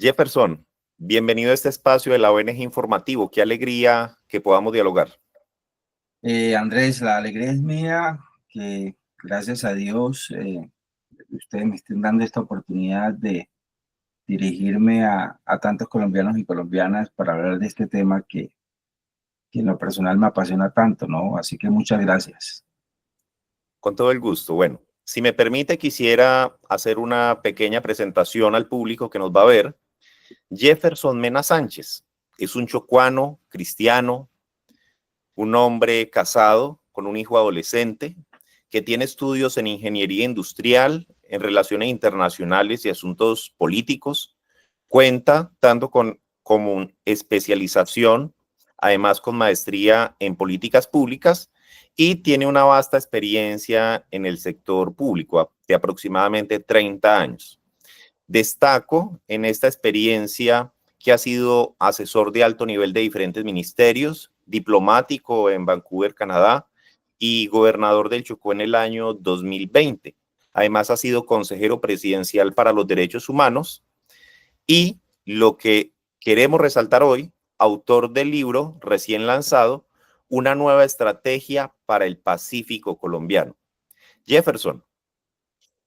Jefferson, bienvenido a este espacio de la ONG Informativo. Qué alegría que podamos dialogar. Andrés, la alegría es mía que gracias a Dios ustedes me estén dando esta oportunidad de dirigirme a tantos colombianos y colombianas para hablar de este tema que en lo personal me apasiona tanto, ¿no? Así que muchas gracias. Con todo el gusto. Bueno, si me permite, quisiera hacer una pequeña presentación al público que nos va a ver. Jefferson Mena Sánchez es un chocuano cristiano, un hombre casado con un hijo adolescente que tiene estudios en ingeniería industrial, en relaciones internacionales y asuntos políticos. Cuenta tanto como especialización, además con maestría en políticas públicas, y tiene una vasta experiencia en el sector público de aproximadamente 30 años. Destaco en esta experiencia que ha sido asesor de alto nivel de diferentes ministerios, diplomático en Vancouver, Canadá, y gobernador del Chocó en el año 2020. Además, ha sido consejero presidencial para los derechos humanos y lo que queremos resaltar hoy, autor del libro recién lanzado, Una nueva estrategia para el Pacífico colombiano. Jefferson,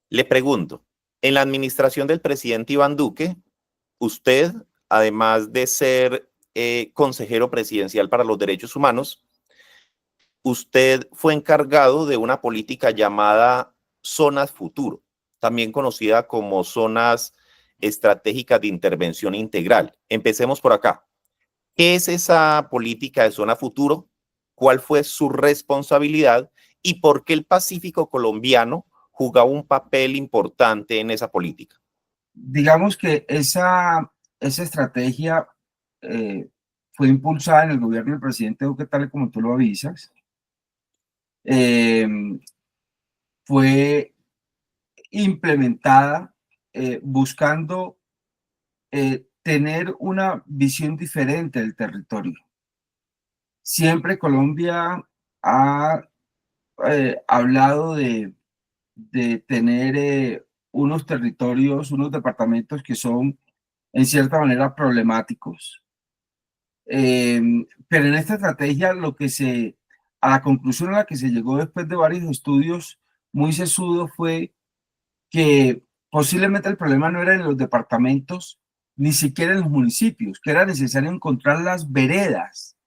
le pregunto, en la administración del presidente Iván Duque, usted, además de ser consejero presidencial para los derechos humanos, usted fue encargado de una política llamada Zonas Futuro, también conocida como Zonas Estratégicas de Intervención Integral. Empecemos por acá. ¿Qué es esa política de Zona Futuro? ¿Cuál fue su responsabilidad? ¿Y por qué el Pacífico colombiano jugaba un papel importante en esa política? Digamos que esa estrategia eh, fue impulsada en el gobierno del presidente Duque, tal y como tú lo avisas. Eh, Fue implementada buscando tener una visión diferente del territorio. Siempre Colombia ha hablado de tener unos territorios, unos departamentos que son en cierta manera problemáticos. Pero en esta estrategia a la conclusión a la que se llegó después de varios estudios muy sesudos fue que posiblemente el problema no era en los departamentos, ni siquiera en los municipios, que era necesario encontrar las veredas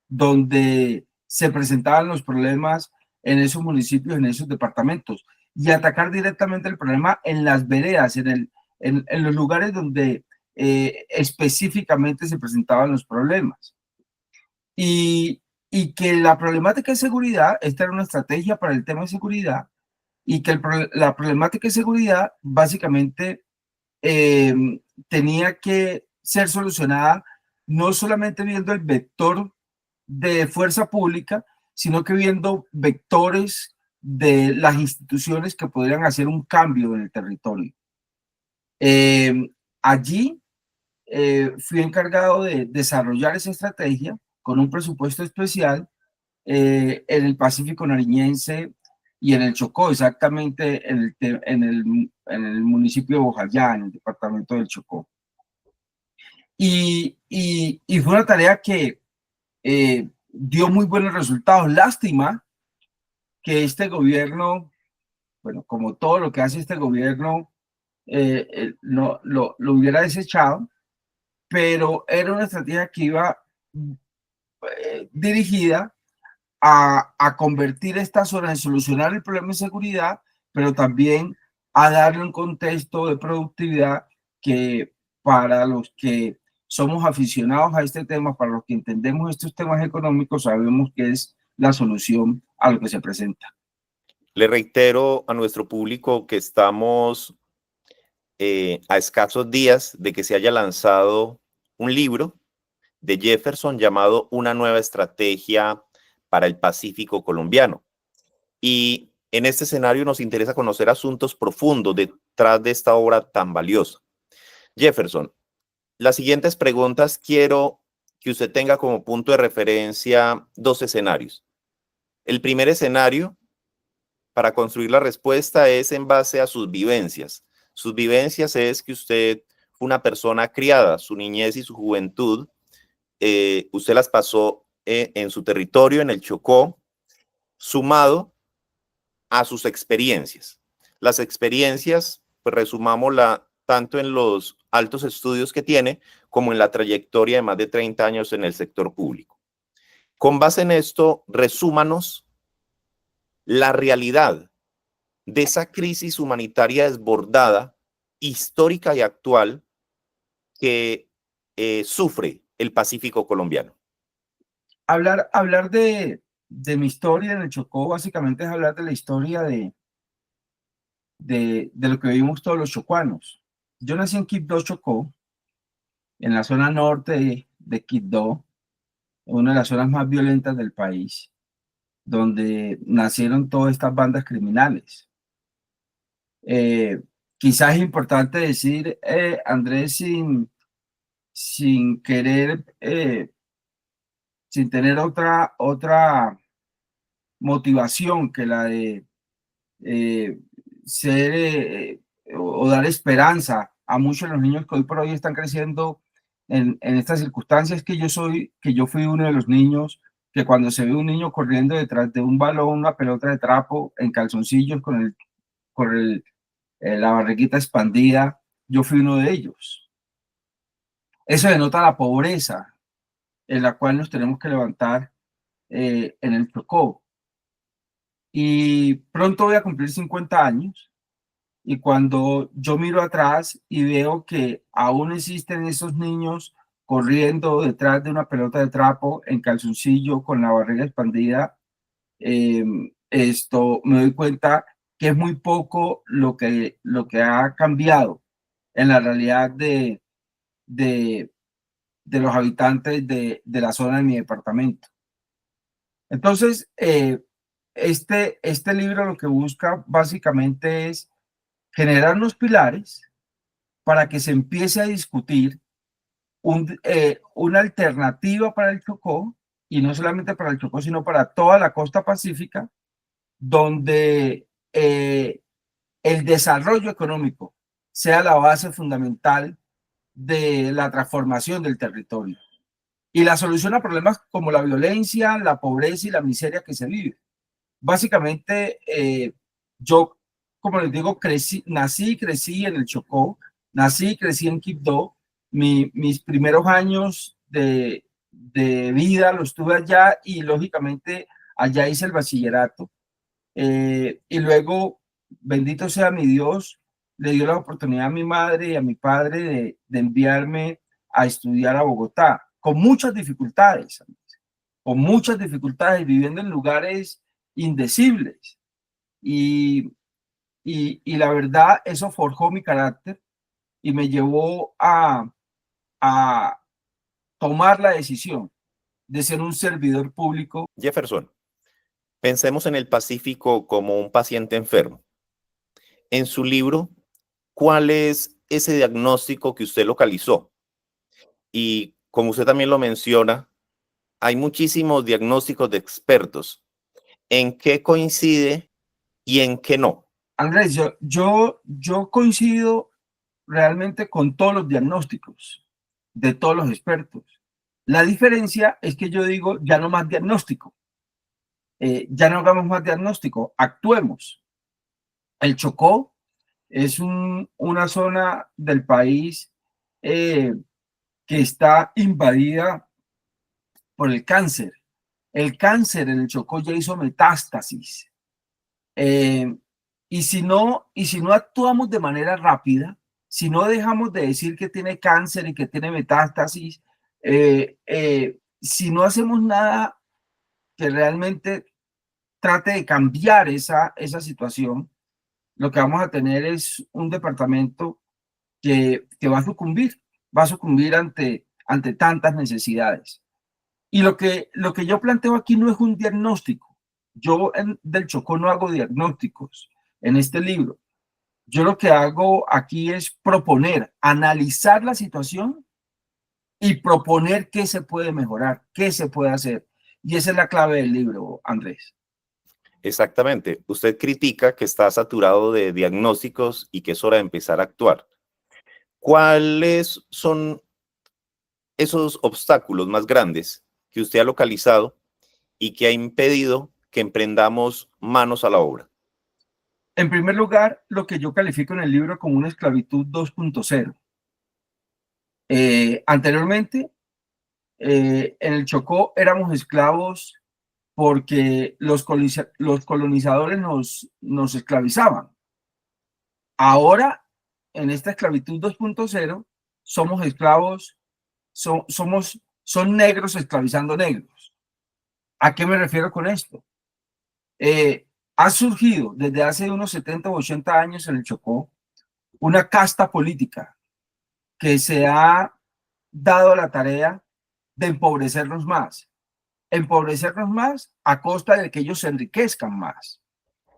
donde se presentaban los problemas en esos municipios, en esos departamentos, y atacar directamente el problema en las veredas, en los lugares donde específicamente se presentaban los problemas. Y, y que la problemática de seguridad, esta era una estrategia para el tema de seguridad, y que la problemática de seguridad básicamente eh, tenía que ser solucionada no solamente viendo el vector de fuerza pública, sino que viendo vectores de las instituciones que podrían hacer un cambio en el territorio. Allí fui encargado de desarrollar esa estrategia con un presupuesto especial en el Pacífico Nariñense y en el Chocó, exactamente en el municipio de Bojayá, en el departamento del Chocó. Y fue una tarea que dio muy buenos resultados. Lástima que este gobierno, bueno, como todo lo que hace este gobierno, no, lo hubiera desechado, pero era una estrategia que iba dirigida a convertir esta zona en solucionar el problema de seguridad, pero también a darle un contexto de productividad que para los que somos aficionados a este tema, para los que entendemos estos temas económicos, sabemos que es la solución a lo que se presenta. Le reitero a nuestro público que estamos a escasos días de que se haya lanzado un libro de Jefferson llamado Una nueva estrategia para el Pacífico colombiano. Y en este escenario nos interesa conocer asuntos profundos detrás de esta obra tan valiosa. Jefferson, las siguientes preguntas quiero que usted tenga como punto de referencia dos escenarios. El primer escenario para construir la respuesta es en base a sus vivencias. Sus vivencias es que usted fue una persona criada, su niñez y su juventud, usted las pasó en su territorio, en el Chocó, sumado a sus experiencias. Las experiencias, pues resumámosla tanto en los altos estudios que tiene como en la trayectoria de más de 30 años en el sector público. Con base en esto, resúmanos la realidad de esa crisis humanitaria desbordada, histórica y actual que sufre el Pacífico colombiano. Hablar de mi historia en el Chocó básicamente es hablar de la historia de lo que vivimos todos los chocuanos. Yo nací en Quibdó, Chocó, en la zona norte de Quibdó, una de las zonas más violentas del país, donde nacieron todas estas bandas criminales. Quizás es importante decir, Andrés, sin querer, sin tener otra motivación que la de eh, ser o dar esperanza a muchos de los niños que hoy por hoy están creciendo en estas circunstancias, que yo fui uno de los niños que cuando se ve un niño corriendo detrás de un balón, una pelota de trapo en calzoncillos con la barriguita expandida, yo fui uno de ellos. Eso denota la pobreza en la cual nos tenemos que levantar en el Chocó. Y pronto voy a cumplir 50 años. Y cuando yo miro atrás y veo que aún existen esos niños corriendo detrás de una pelota de trapo en calzoncillo con la barriga expandida, esto me doy cuenta que es muy poco lo que ha cambiado en la realidad de, de los habitantes de la zona de mi departamento. Entonces, este libro lo que busca básicamente es generar unos pilares para que se empiece a discutir una alternativa para el Chocó, y no solamente para el Chocó, sino para toda la costa pacífica, donde el desarrollo económico sea la base fundamental de la transformación del territorio y la solución a problemas como la violencia, la pobreza y la miseria que se vive. Básicamente, yo, como les digo, nací y crecí en el Chocó, nací y crecí en Quibdó. Mis primeros años de vida los tuve allá y lógicamente allá hice el bachillerato. Y luego, bendito sea mi Dios, le dio la oportunidad a mi madre y a mi padre de enviarme a estudiar a Bogotá, con muchas dificultades, viviendo en lugares indecibles. Y, y la verdad, eso forjó mi carácter y me llevó a tomar la decisión de ser un servidor público. Jefferson, pensemos en el Pacífico como un paciente enfermo. En su libro, ¿cuál es ese diagnóstico que usted localizó? Y como usted también lo menciona, hay muchísimos diagnósticos de expertos. ¿En qué coincide y en qué no? Andrés, yo coincido realmente con todos los diagnósticos de todos los expertos. La diferencia es que yo digo, ya no más diagnóstico, ya no hagamos más diagnóstico, actuemos. El Chocó es una zona del país que está invadida por el cáncer. El cáncer en el Chocó ya hizo metástasis. Y si no actuamos de manera rápida, si no dejamos de decir que tiene cáncer y que tiene metástasis, si no hacemos nada que realmente trate de cambiar esa situación, lo que vamos a tener es un departamento que va a sucumbir ante tantas necesidades. Y lo que yo planteo aquí no es un diagnóstico. Del Chocó no hago diagnósticos en este libro. Yo lo que hago aquí es proponer, analizar la situación y proponer qué se puede mejorar, qué se puede hacer. Y esa es la clave del libro, Andrés. Exactamente. Usted critica que está saturado de diagnósticos y que es hora de empezar a actuar. ¿Cuáles son esos obstáculos más grandes que usted ha localizado y que ha impedido que emprendamos manos a la obra? En primer lugar, lo que yo califico en el libro como una esclavitud 2.0. Anteriormente, en el Chocó éramos esclavos porque los colonizadores nos esclavizaban. Ahora, en esta esclavitud 2.0, somos esclavos, son negros esclavizando negros. ¿A qué me refiero con esto? Ha surgido desde hace unos 70 o 80 años en el Chocó una casta política que se ha dado la tarea de empobrecernos más a costa de que ellos se enriquezcan más.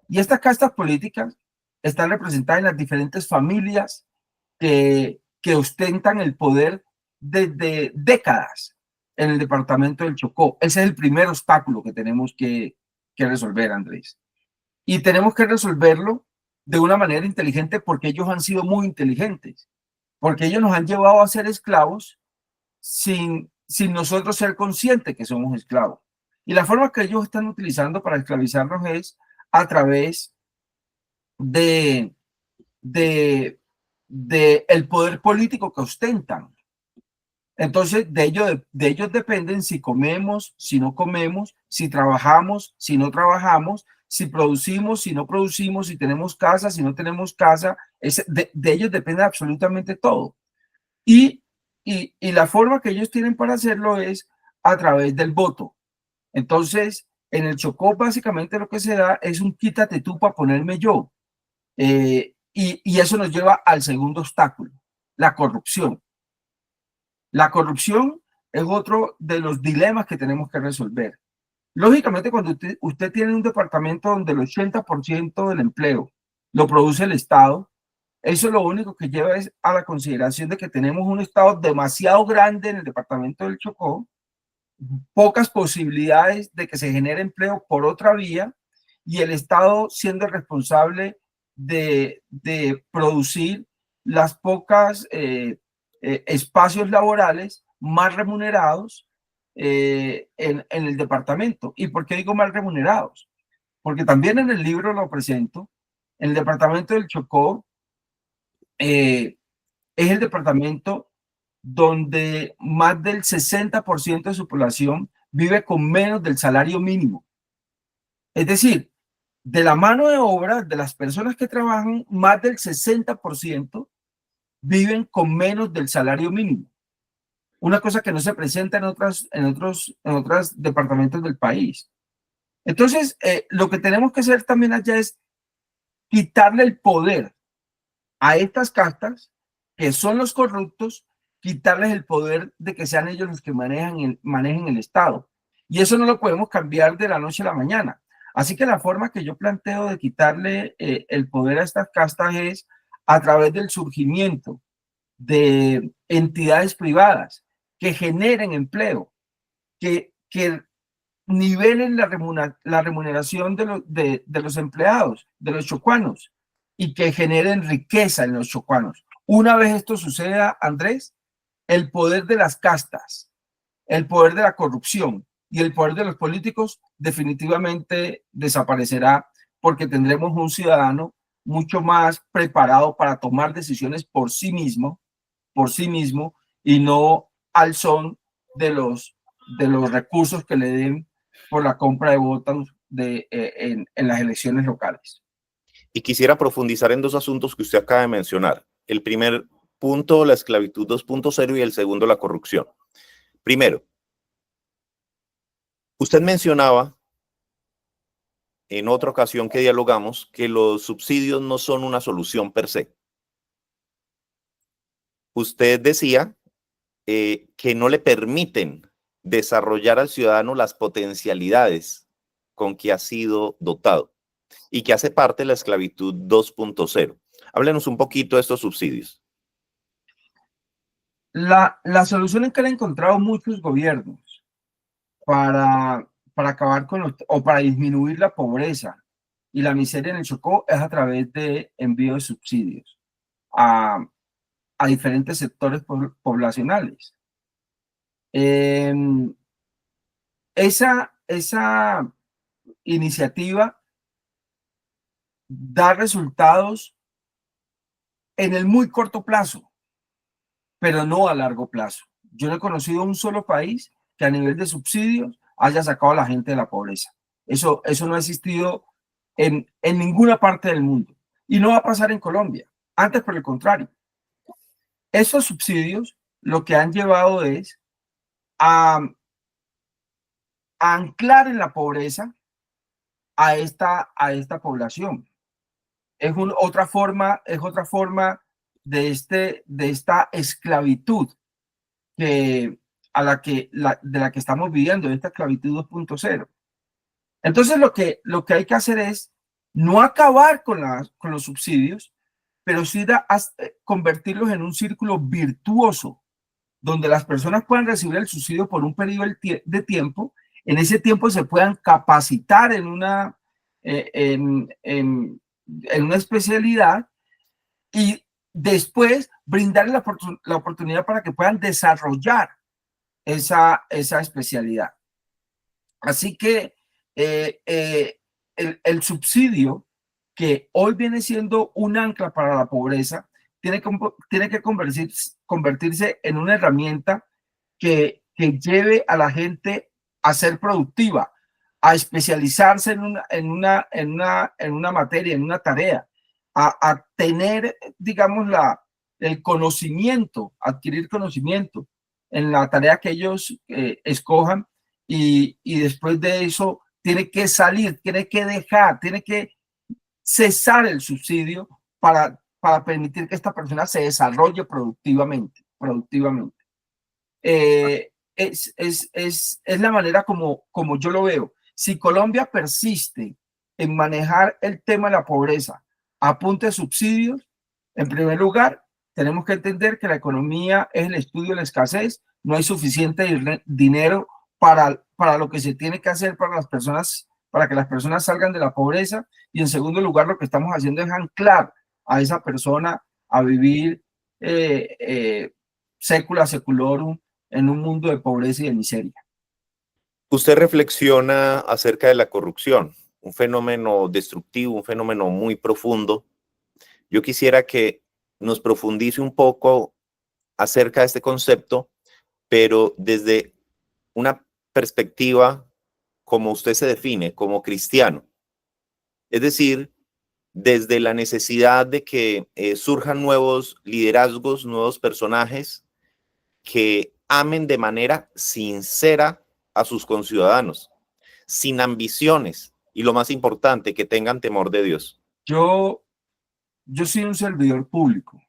Y estas castas políticas están representadas en las diferentes familias que ostentan el poder desde décadas en el departamento del Chocó. Ese es el primer obstáculo que tenemos que resolver, Andrés. Y tenemos que resolverlo de una manera inteligente porque ellos han sido muy inteligentes, porque ellos nos han llevado a ser esclavos sin nosotros ser conscientes que somos esclavos. Y la forma que ellos están utilizando para esclavizarnos es a través de, de el poder político que ostentan. Entonces, de ellos dependen si comemos, si no comemos, si trabajamos, si no trabajamos, si producimos, si no producimos, si tenemos casa, si no tenemos casa. De ellos depende absolutamente todo. Y la forma que ellos tienen para hacerlo es a través del voto. Entonces, en el Chocó básicamente lo que se da es un quítate tú para ponerme yo. Y eso nos lleva al segundo obstáculo, la corrupción. La corrupción es otro de los dilemas que tenemos que resolver. Lógicamente, cuando usted tiene un departamento donde el 80% del empleo lo produce el Estado, eso lo único que lleva es a la consideración de que tenemos un Estado demasiado grande en el departamento del Chocó, pocas posibilidades de que se genere empleo por otra vía y el Estado siendo responsable de producir las pocas espacios laborales más remunerados en el departamento. ¿Y por qué digo mal remunerados? Porque también en el libro lo presento, en el departamento del Chocó es el departamento donde más del 60% de su población vive con menos del salario mínimo. Es decir, de la mano de obra de las personas que trabajan, más del 60% viven con menos del salario mínimo. Una cosa que no se presenta en otros departamentos del país. Entonces, lo que tenemos que hacer también allá es quitarle el poder a estas castas, que son los corruptos, quitarles el poder de que sean ellos los que manejen el Estado. Y eso no lo podemos cambiar de la noche a la mañana. Así que la forma que yo planteo de quitarle el poder a estas castas es a través del surgimiento de entidades privadas que generen empleo, que nivelen la remuneración de los empleados, de los chocuanos, y que generen riqueza en los chocuanos. Una vez esto suceda, Andrés, el poder de las castas, el poder de la corrupción y el poder de los políticos definitivamente desaparecerá porque tendremos un ciudadano mucho más preparado para tomar decisiones por sí mismo y no al son de los recursos que le den por la compra de votos en las elecciones locales. Y quisiera profundizar en dos asuntos que usted acaba de mencionar. El primer punto, la esclavitud 2.0 y el segundo, la corrupción. Primero, usted mencionaba en otra ocasión que dialogamos que los subsidios no son una solución per se. Usted decía que no le permiten desarrollar al ciudadano las potencialidades con que ha sido dotado y que hace parte de la esclavitud 2.0. Háblenos un poquito de estos subsidios. La solución en que han encontrado muchos gobiernos para acabar o para disminuir la pobreza y la miseria en el Chocó es a través de envío de subsidios a a diferentes sectores poblacionales. Esa iniciativa da resultados en el muy corto plazo, pero no a largo plazo. Yo no he conocido un solo país que a nivel de subsidios haya sacado a la gente de la pobreza. Eso no ha existido en ninguna parte del mundo. Y no va a pasar en Colombia. Antes, por el contrario. Esos subsidios lo que han llevado es a anclar en la pobreza a esta población. Es otra forma de esta esclavitud de la que estamos viviendo, de esta esclavitud 2.0. Entonces lo que hay que hacer es no acabar con los subsidios, pero sí convertirlos en un círculo virtuoso, donde las personas puedan recibir el subsidio por un periodo de tiempo. En ese tiempo se puedan capacitar en una especialidad y después brindarles la oportunidad para que puedan desarrollar esa especialidad. Así que el subsidio, que hoy viene siendo un ancla para la pobreza, tiene que convertirse en una herramienta que lleve a la gente a ser productiva, a especializarse en una materia, en una tarea, a tener, digamos, el conocimiento, adquirir conocimiento en la tarea que ellos escojan, y después de eso tiene que salir, tiene que cesar el subsidio para permitir que esta persona se desarrolle productivamente. Es la manera como yo lo veo. Si Colombia persiste en manejar el tema de la pobreza a punta de subsidios, en primer lugar, tenemos que entender que la economía es el estudio de la escasez. No hay suficiente dinero para lo que se tiene que hacer para que las personas salgan de la pobreza. Y en segundo lugar, lo que estamos haciendo es anclar a esa persona a vivir secula seculorum en un mundo de pobreza y de miseria. Usted reflexiona acerca de la corrupción, un fenómeno destructivo, un fenómeno muy profundo. Yo quisiera que nos profundice un poco acerca de este concepto, pero desde una perspectiva como usted se define, como cristiano. Es decir, desde la necesidad de que surjan nuevos liderazgos, nuevos personajes que amen de manera sincera a sus conciudadanos, sin ambiciones y, lo más importante, que tengan temor de Dios. Yo soy un servidor público,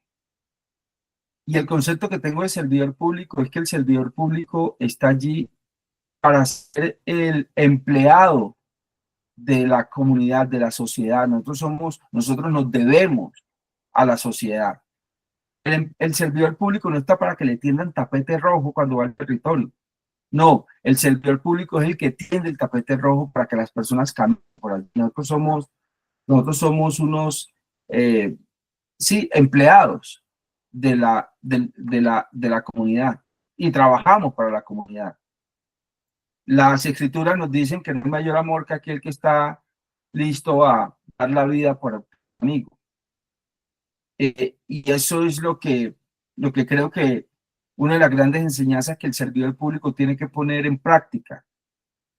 y el concepto que tengo de servidor público es que el servidor público está allí para ser el empleado de la comunidad, de la sociedad. Nosotros nos debemos a la sociedad. El servidor público no está para que le tiendan tapete rojo cuando va al territorio. No, el servidor público es el que tiende el tapete rojo para que las personas cambien por allí. Nosotros somos unos, sí, empleados de la comunidad, y trabajamos para la comunidad. Las escrituras nos dicen que no hay mayor amor que aquel que está listo a dar la vida por el amigo. Y eso es lo que creo que una de las grandes enseñanzas que el servidor público tiene que poner en práctica.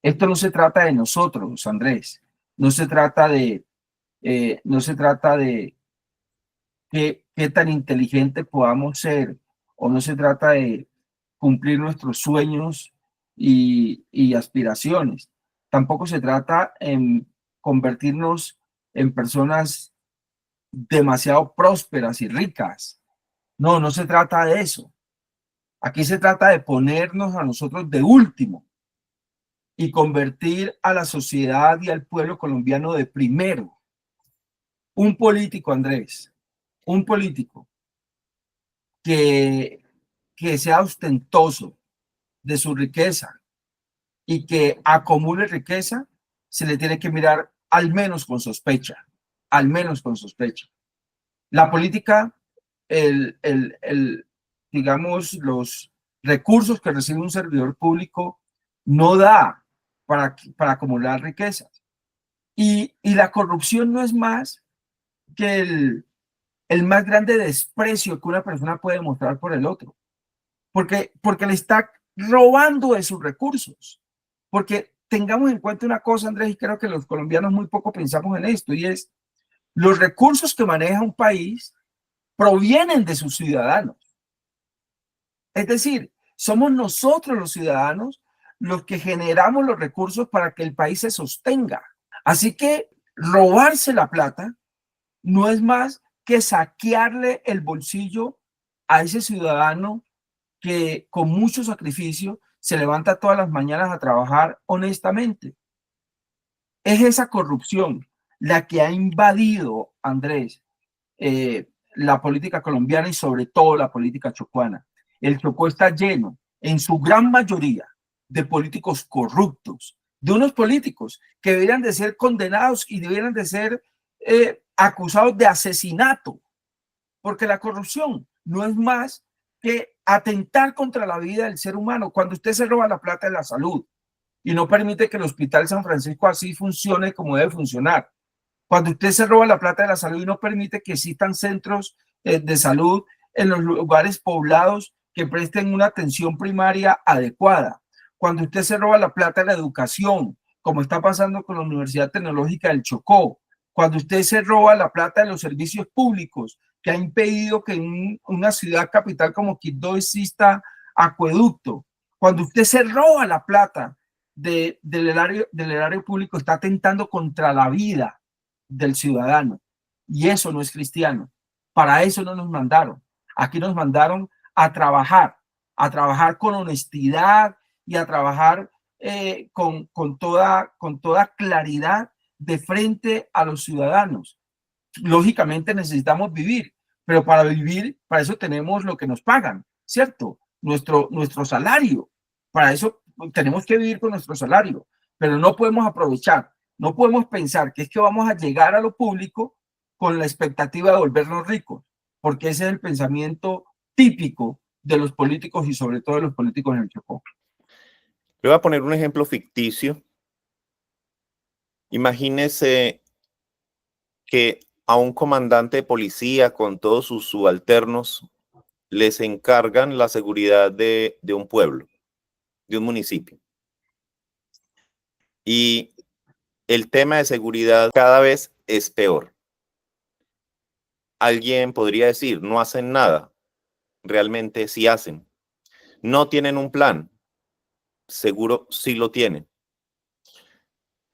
Esto no se trata de nosotros, Andrés. No se trata de qué tan inteligente podamos ser, o no se trata de cumplir nuestros sueños y aspiraciones. Tampoco se trata en convertirnos en personas demasiado prósperas y ricas. No se trata de eso. Aquí se trata de ponernos a nosotros de último y convertir a la sociedad y al pueblo colombiano de primero. Un político, Andrés, un político que sea ostentoso de su riqueza y que acumule riqueza, se le tiene que mirar al menos con sospecha, La política digamos, los recursos que recibe un servidor público no da para acumular riquezas. Y la corrupción no es más que el más grande desprecio que una persona puede mostrar por el otro, porque le está robando de sus recursos. Porque tengamos en cuenta una cosa, Andrés, y creo que los colombianos muy poco pensamos en esto, y es los recursos que maneja un país provienen de sus ciudadanos. Es decir, somos nosotros los ciudadanos los que generamos los recursos para que el país se sostenga. Así que robarse la plata no es más que saquearle el bolsillo a ese ciudadano que con mucho sacrificio se levanta todas las mañanas a trabajar honestamente. Es esa corrupción la que ha invadido, Andrés, la política colombiana y sobre todo la política chocuana. El Chocó está lleno, en su gran mayoría, de políticos corruptos, de unos políticos que deberían de ser condenados y deberían de ser acusados de asesinato, porque la corrupción no es más que atentar contra la vida del ser humano. Cuando usted se roba la plata de la salud y no permite que el Hospital San Francisco así funcione como debe funcionar, cuando usted se roba la plata de la salud y no permite que existan centros de salud en los lugares poblados que presten una atención primaria adecuada, cuando usted se roba la plata de la educación, como está pasando con la Universidad Tecnológica del Chocó, cuando usted se roba la plata de los servicios públicos, que ha impedido que en una ciudad capital como Quibdó exista acueducto, cuando usted se roba la plata del erario público, está atentando contra la vida del ciudadano. Y eso no es cristiano. Para eso no nos mandaron. Aquí nos mandaron a trabajar con honestidad y a trabajar con toda claridad de frente a los ciudadanos. Lógicamente necesitamos vivir, pero para vivir, para eso tenemos lo que nos pagan, ¿cierto? Nuestro salario. Para eso tenemos que vivir con nuestro salario, pero no podemos aprovechar, no podemos pensar que es que vamos a llegar a lo público con la expectativa de volvernos ricos, porque ese es el pensamiento típico de los políticos y sobre todo de los políticos en el Chocó. Le voy a poner un ejemplo ficticio. Imagínese que a un comandante de policía con todos sus subalternos les encargan la seguridad de un pueblo, de un municipio. Y el tema de seguridad cada vez es peor. Alguien podría decir, no hacen nada. Realmente sí hacen. No tienen un plan. Seguro sí lo tienen.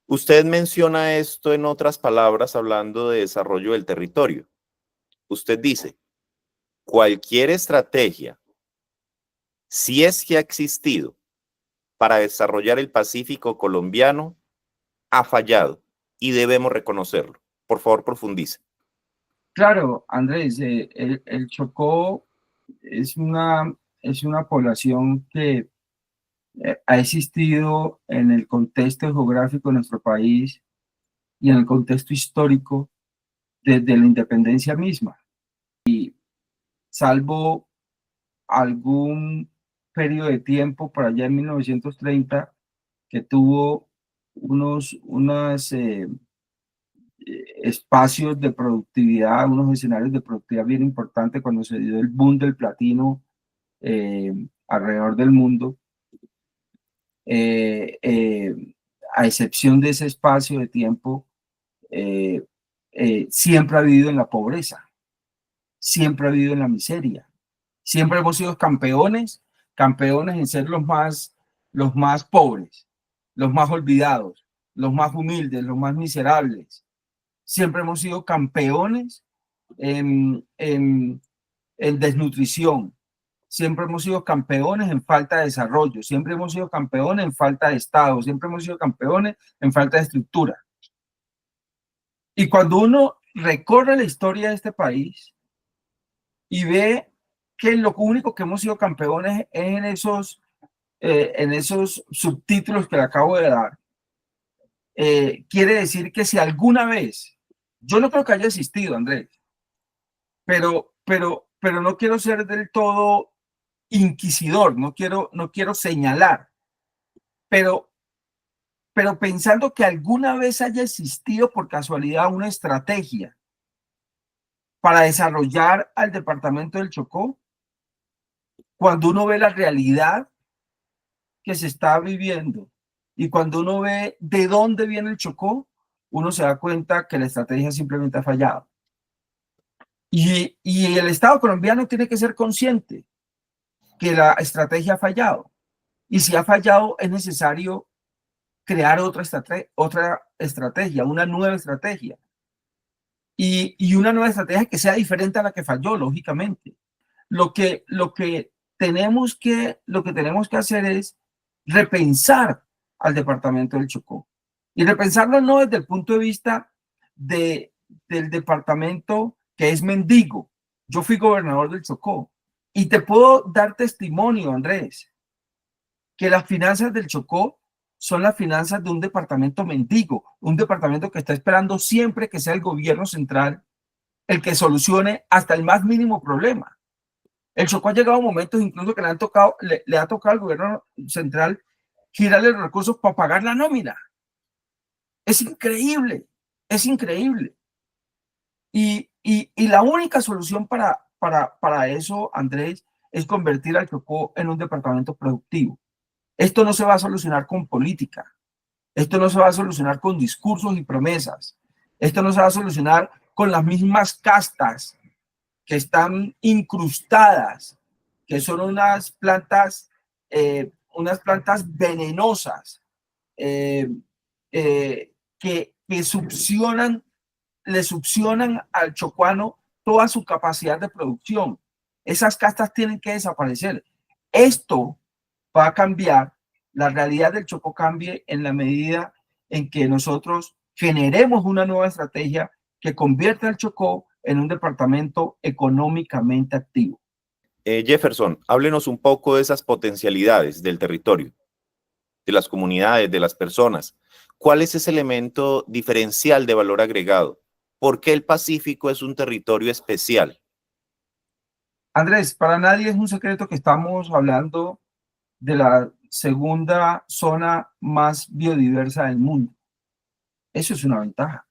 Usted menciona esto en otras palabras hablando de desarrollo del territorio. Usted dice, cualquier estrategia, si es que ha existido para desarrollar el Pacífico colombiano, ha fallado y debemos reconocerlo. Por favor, profundice. Claro, Andrés, el Chocó es una población que ha existido en el contexto geográfico de nuestro país y en el contexto histórico desde la independencia misma. Y salvo algún periodo de tiempo por allá en 1930 que tuvo unos espacios de productividad, unos escenarios de productividad bien importantes cuando se dio el boom del platino alrededor del mundo. A excepción de ese espacio de tiempo, siempre ha vivido en la pobreza, siempre ha vivido en la miseria. Siempre hemos sido campeones en ser los más pobres, los más olvidados, los más humildes, los más miserables. Siempre hemos sido campeones en desnutrición. Siempre hemos sido campeones en falta de desarrollo. Siempre hemos sido campeones en falta de Estado. Siempre hemos sido campeones en falta de estructura. Y cuando uno recorre la historia de este país y ve que lo único que hemos sido campeones es en esos subtítulos que le acabo de dar, quiere decir que si alguna vez, yo no creo que haya existido, Andrés, pero pero no quiero ser del todo inquisidor, no quiero señalar, pero pensando que alguna vez haya existido por casualidad una estrategia para desarrollar al departamento del Chocó, cuando uno ve la realidad que se está viviendo y cuando uno ve de dónde viene el Chocó, uno se da cuenta que la estrategia simplemente ha fallado. Y el Estado colombiano tiene que ser consciente que la estrategia ha fallado. Y si ha fallado, es necesario crear otra estrategia, una nueva estrategia. Y una nueva estrategia que sea diferente a la que falló, lógicamente. Lo que tenemos que hacer es repensar al departamento del Chocó. Y repensarlo no desde el punto de vista del departamento que es mendigo. Yo fui gobernador del Chocó y te puedo dar testimonio, Andrés, que las finanzas del Chocó son las finanzas de un departamento mendigo, un departamento que está esperando siempre que sea el gobierno central el que solucione hasta el más mínimo problema. El Chocó ha llegado a momentos incluso que le ha tocado al gobierno central girarle los recursos para pagar la nómina. Es increíble, es increíble. Y la única solución para eso, Andrés, es convertir al Chocó en un departamento productivo. Esto no se va a solucionar con política. Esto no se va a solucionar con discursos y promesas. Esto no se va a solucionar con las mismas castas que están incrustadas, que son unas plantas venenosas que le succionan al chocuano toda su capacidad de producción. Esas castas tienen que desaparecer. Esto va a cambiar, la realidad del Chocó cambie en la medida en que nosotros generemos una nueva estrategia que convierta al Chocó en un departamento económicamente activo. Jefferson, háblenos un poco de esas potencialidades del territorio, de las comunidades, de las personas. ¿Cuál es ese elemento diferencial de valor agregado? ¿Por qué el Pacífico es un territorio especial? Andrés, para nadie es un secreto que estamos hablando de la segunda zona más biodiversa del mundo. Eso es una ventaja.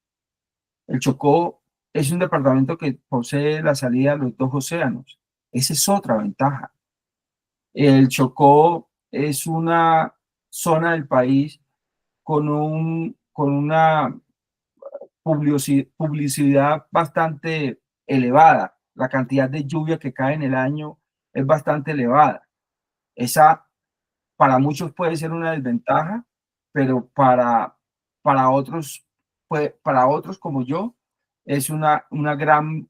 El Chocó es un departamento que posee la salida a los dos océanos. Esa es otra ventaja. El Chocó es una zona del país con una publicidad bastante elevada. La cantidad de lluvia que cae en el año es bastante elevada. Esa para muchos puede ser una desventaja, pero para otros como yo es una gran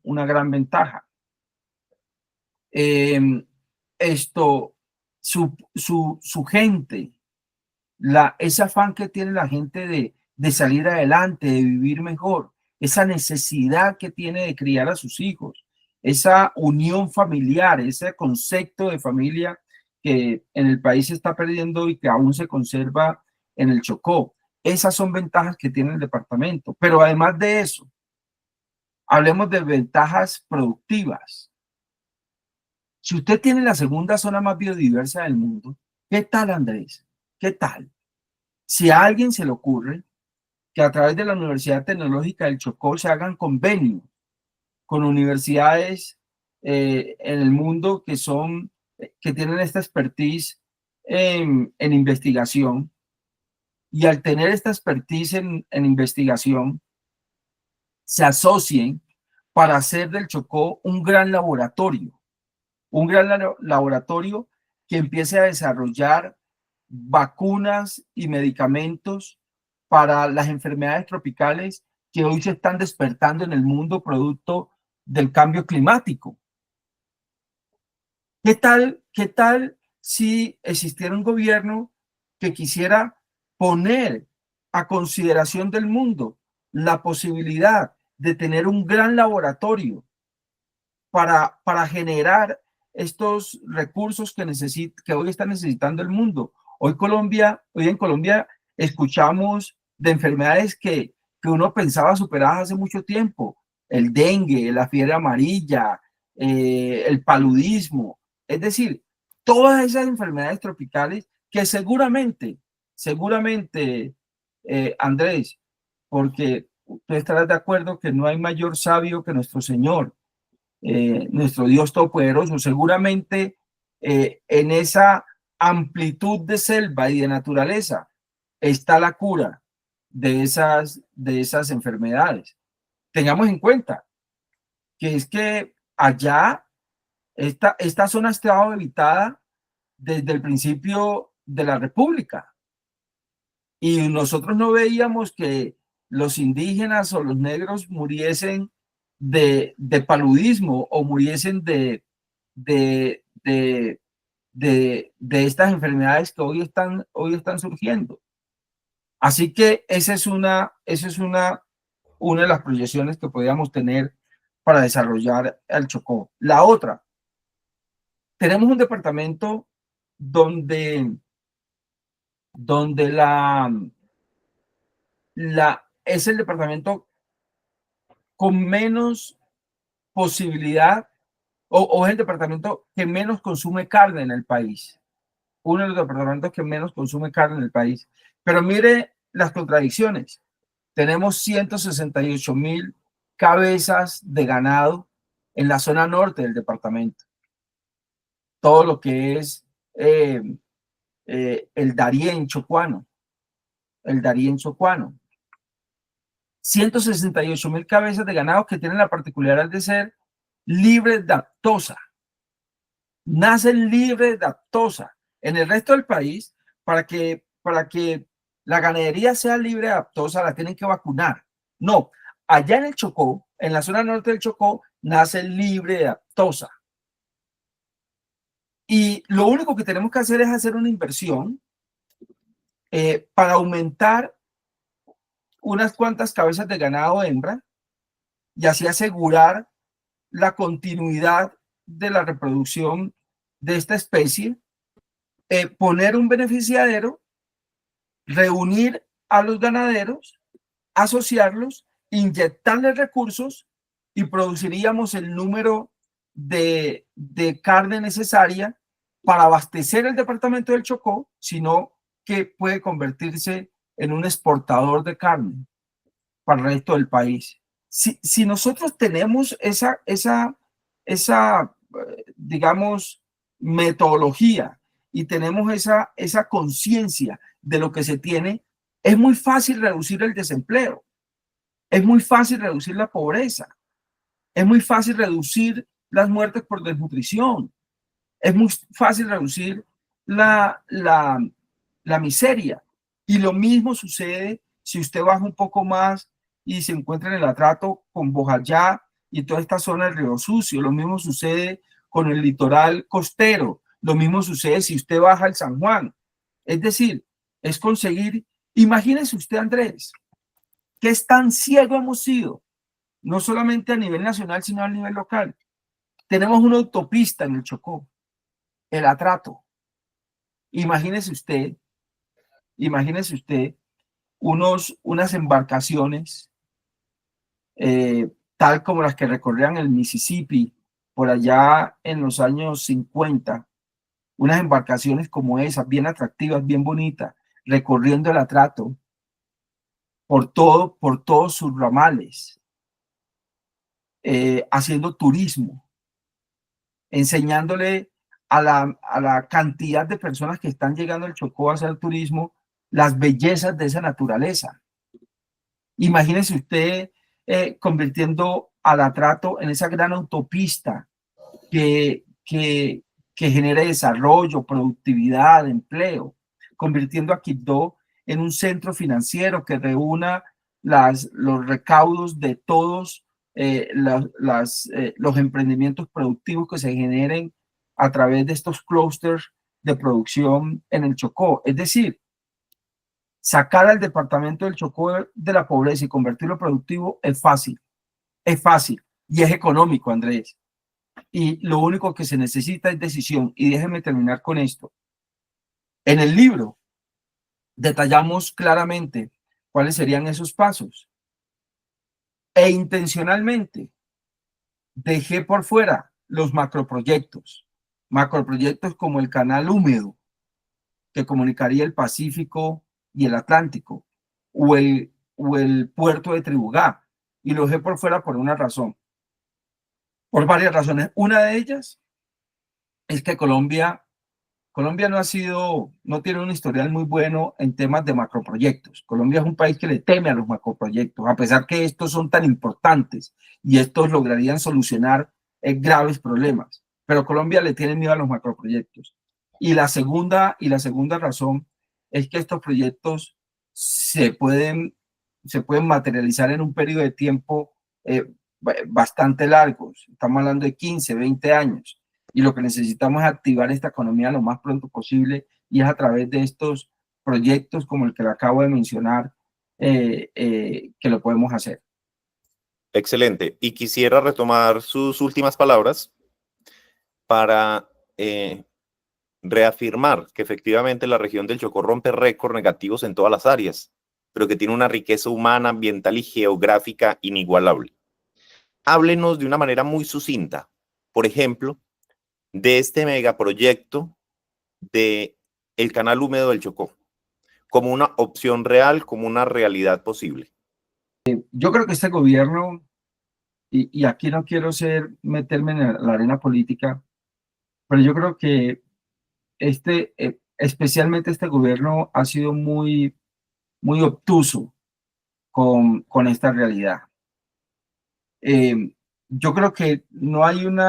ventaja. Su gente, ese afán que tiene la gente de salir adelante, de vivir mejor, esa necesidad que tiene de criar a sus hijos, esa unión familiar, ese concepto de familia que en el país se está perdiendo y que aún se conserva en el Chocó. Esas son ventajas que tiene el departamento. Pero además de eso, hablemos de ventajas productivas. Si usted tiene la segunda zona más biodiversa del mundo, ¿qué tal, Andrés? ¿Qué tal? Si a alguien se le ocurre que a través de la Universidad Tecnológica del Chocó se hagan convenios con universidades en el mundo que tienen esta expertise en investigación, y al tener esta expertise en investigación, se asocien para hacer del Chocó un gran laboratorio que empiece a desarrollar vacunas y medicamentos para las enfermedades tropicales que hoy se están despertando en el mundo producto del cambio climático. ¿Qué tal si existiera un gobierno que quisiera poner a consideración del mundo la posibilidad de tener un gran laboratorio para generar estos recursos que hoy está necesitando el mundo? Hoy en Colombia escuchamos de enfermedades que uno pensaba superadas hace mucho tiempo: el dengue, la fiebre amarilla, el paludismo, es decir, todas esas enfermedades tropicales que seguramente, Andrés, porque tú estarás de acuerdo que no hay mayor sabio que nuestro Señor, nuestro Dios Todopoderoso, seguramente en esa amplitud de selva y de naturaleza está la cura de esas enfermedades. Tengamos en cuenta que es que allá esta zona ha estado habitada desde el principio de la República y nosotros no veíamos que los indígenas o los negros muriesen de paludismo o muriesen de, de, de estas enfermedades que hoy están surgiendo. Así que esa es una de las proyecciones que podríamos tener para desarrollar el Chocó. La otra, tenemos un departamento donde es el departamento con menos posibilidad o es el departamento que menos consume carne en el país. Uno de los departamentos que menos consume carne en el país. Pero mire las contradicciones. Tenemos 168,000 cabezas de ganado en la zona norte del departamento. Todo lo que es el Darién chocuano. El Darién chocuano. 168,000 cabezas de ganado que tienen la particularidad de ser libres de aftosa. Nacen libres de aftosa. En el resto del país, para que la ganadería sea libre de aftosa, la tienen que vacunar. No, allá en el Chocó, en la zona norte del Chocó, nace libre de aftosa. Y lo único que tenemos que hacer es hacer una inversión para aumentar unas cuantas cabezas de ganado hembra y así asegurar la continuidad de la reproducción de esta especie, poner un beneficiadero, reunir a los ganaderos, asociarlos, inyectarles recursos y produciríamos el número de carne necesaria para abastecer el departamento del Chocó, sino que puede convertirse en un exportador de carne para el resto del país. Si nosotros tenemos esa digamos, metodología y tenemos esa conciencia de lo que se tiene, es muy fácil reducir el desempleo, es muy fácil reducir la pobreza, es muy fácil reducir las muertes por desnutrición, es muy fácil reducir la miseria. Y lo mismo sucede si usted baja un poco más y se encuentra en el atrato con Bojayá y toda esta zona del Río Sucio. Lo mismo sucede con el litoral costero. Lo mismo sucede si usted baja al San Juan. Es decir, es conseguir, imagínese usted, Andrés, qué tan ciego hemos sido, no solamente a nivel nacional, sino a nivel local. Tenemos una autopista en el Chocó, el atrato. Imagínese usted unas embarcaciones tal como las que recorrían el Mississippi por allá en los años 50, unas embarcaciones como esas, bien atractivas, bien bonitas, recorriendo el atrato por todos sus ramales, haciendo turismo, enseñándole a la cantidad de personas que están llegando al Chocó a hacer turismo las bellezas de esa naturaleza. Imagínese usted convirtiendo al atrato en esa gran autopista que genere desarrollo, productividad, empleo, convirtiendo a Quibdó en un centro financiero que reúna los recaudos de todos los emprendimientos productivos que se generen a través de estos clústeres de producción en el Chocó. Es decir, sacar al departamento del Chocó de la pobreza y convertirlo en productivo es fácil y es económico, Andrés. Y lo único que se necesita es decisión. Y déjeme terminar con esto. En el libro detallamos claramente cuáles serían esos pasos. E intencionalmente dejé por fuera los macroproyectos. Macroproyectos como el canal húmedo, que comunicaría el Pacífico y el Atlántico, o el puerto de Tribugá. Y lo dejé por fuera por una razón, por varias razones. Una de ellas es que Colombia no tiene un historial muy bueno en temas de macroproyectos. Colombia es un país que le teme a los macroproyectos, a pesar que estos son tan importantes y estos lograrían solucionar graves problemas. Pero Colombia le tiene miedo a los macroproyectos. Y la segunda razón es que estos proyectos se pueden materializar en un periodo de tiempo bastante largos. Estamos hablando de 15, 20 años. Y lo que necesitamos es activar esta economía lo más pronto posible, y es a través de estos proyectos como el que le acabo de mencionar que lo podemos hacer. Excelente. Y quisiera retomar sus últimas palabras para reafirmar que efectivamente la región del Chocó rompe récords negativos en todas las áreas, pero que tiene una riqueza humana, ambiental y geográfica inigualable. Háblenos de una manera muy sucinta, por ejemplo, de este megaproyecto de el canal húmedo del Chocó, como una opción real, como una realidad posible. Yo creo que este gobierno, y aquí no quiero meterme en la arena política, pero yo creo que especialmente este gobierno ha sido muy, muy obtuso con esta realidad. Yo creo que no hay un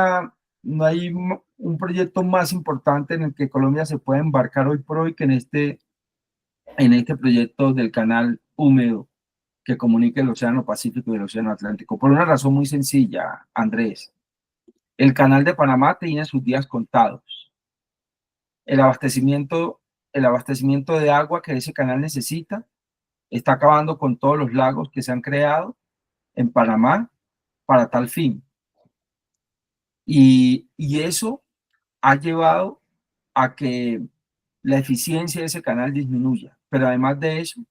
proyecto más importante en el que Colombia se pueda embarcar hoy por hoy que en este proyecto del canal húmedo que comunica el Océano Pacífico y el Océano Atlántico. Por una razón muy sencilla, Andrés. El canal de Panamá tiene sus días contados. El abastecimiento de agua que ese canal necesita está acabando con todos los lagos que se han creado en Panamá para tal fin. Y eso ha llevado a que la eficiencia de ese canal disminuya. Pero además de eso,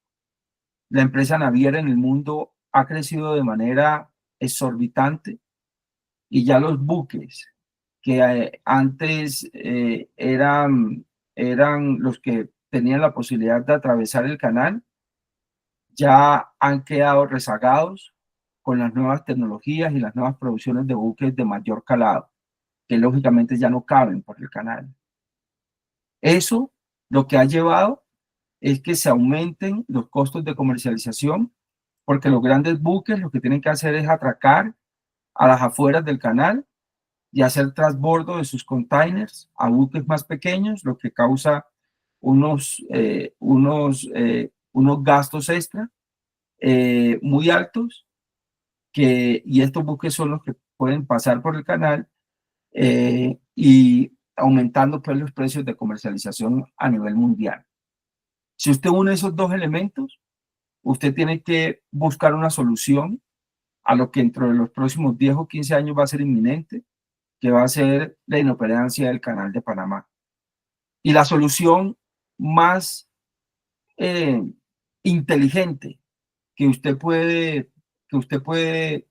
la empresa naviera en el mundo ha crecido de manera exorbitante, y ya los buques que antes eran los que tenían la posibilidad de atravesar el canal, ya han quedado rezagados con las nuevas tecnologías y las nuevas producciones de buques de mayor calado, que lógicamente ya no caben por el canal. Eso lo que ha llevado es que se aumenten los costos de comercialización, porque los grandes buques lo que tienen que hacer es atracar a las afueras del canal y hacer transbordo de sus containers a buques más pequeños, lo que causa unos gastos extra muy altos, y estos buques son los que pueden pasar por el canal y aumentando pues los precios de comercialización a nivel mundial. Si usted une esos dos elementos, usted tiene que buscar una solución a lo que dentro de los próximos 10 o 15 años va a ser inminente, que va a ser la inoperancia del canal de Panamá. Y la solución más inteligente que usted puede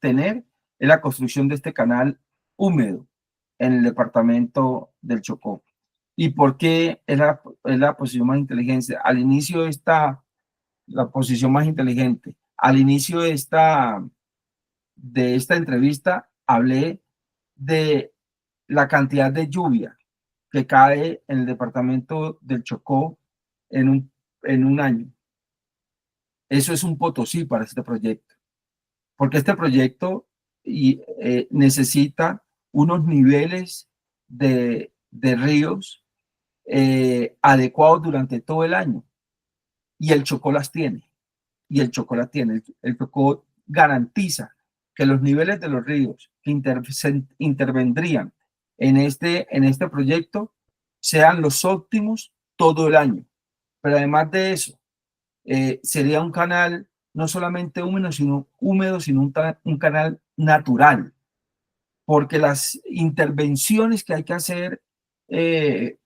tener es la construcción de este canal húmedo en el departamento del Chocó. ¿Y por qué es la posición más inteligente? Al inicio la posición más inteligente. Al inicio de esta entrevista hablé de la cantidad de lluvia que cae en el departamento del Chocó en un año. Eso es un Potosí para este proyecto, porque este proyecto necesita unos niveles de ríos adecuados durante todo el año, y el Chocó las tiene, el Chocó garantiza que los niveles de los ríos que intervendrían en este proyecto sean los óptimos todo el año. Pero además de eso, sería un canal no solamente húmedo, sino un canal natural, porque las intervenciones que hay que hacer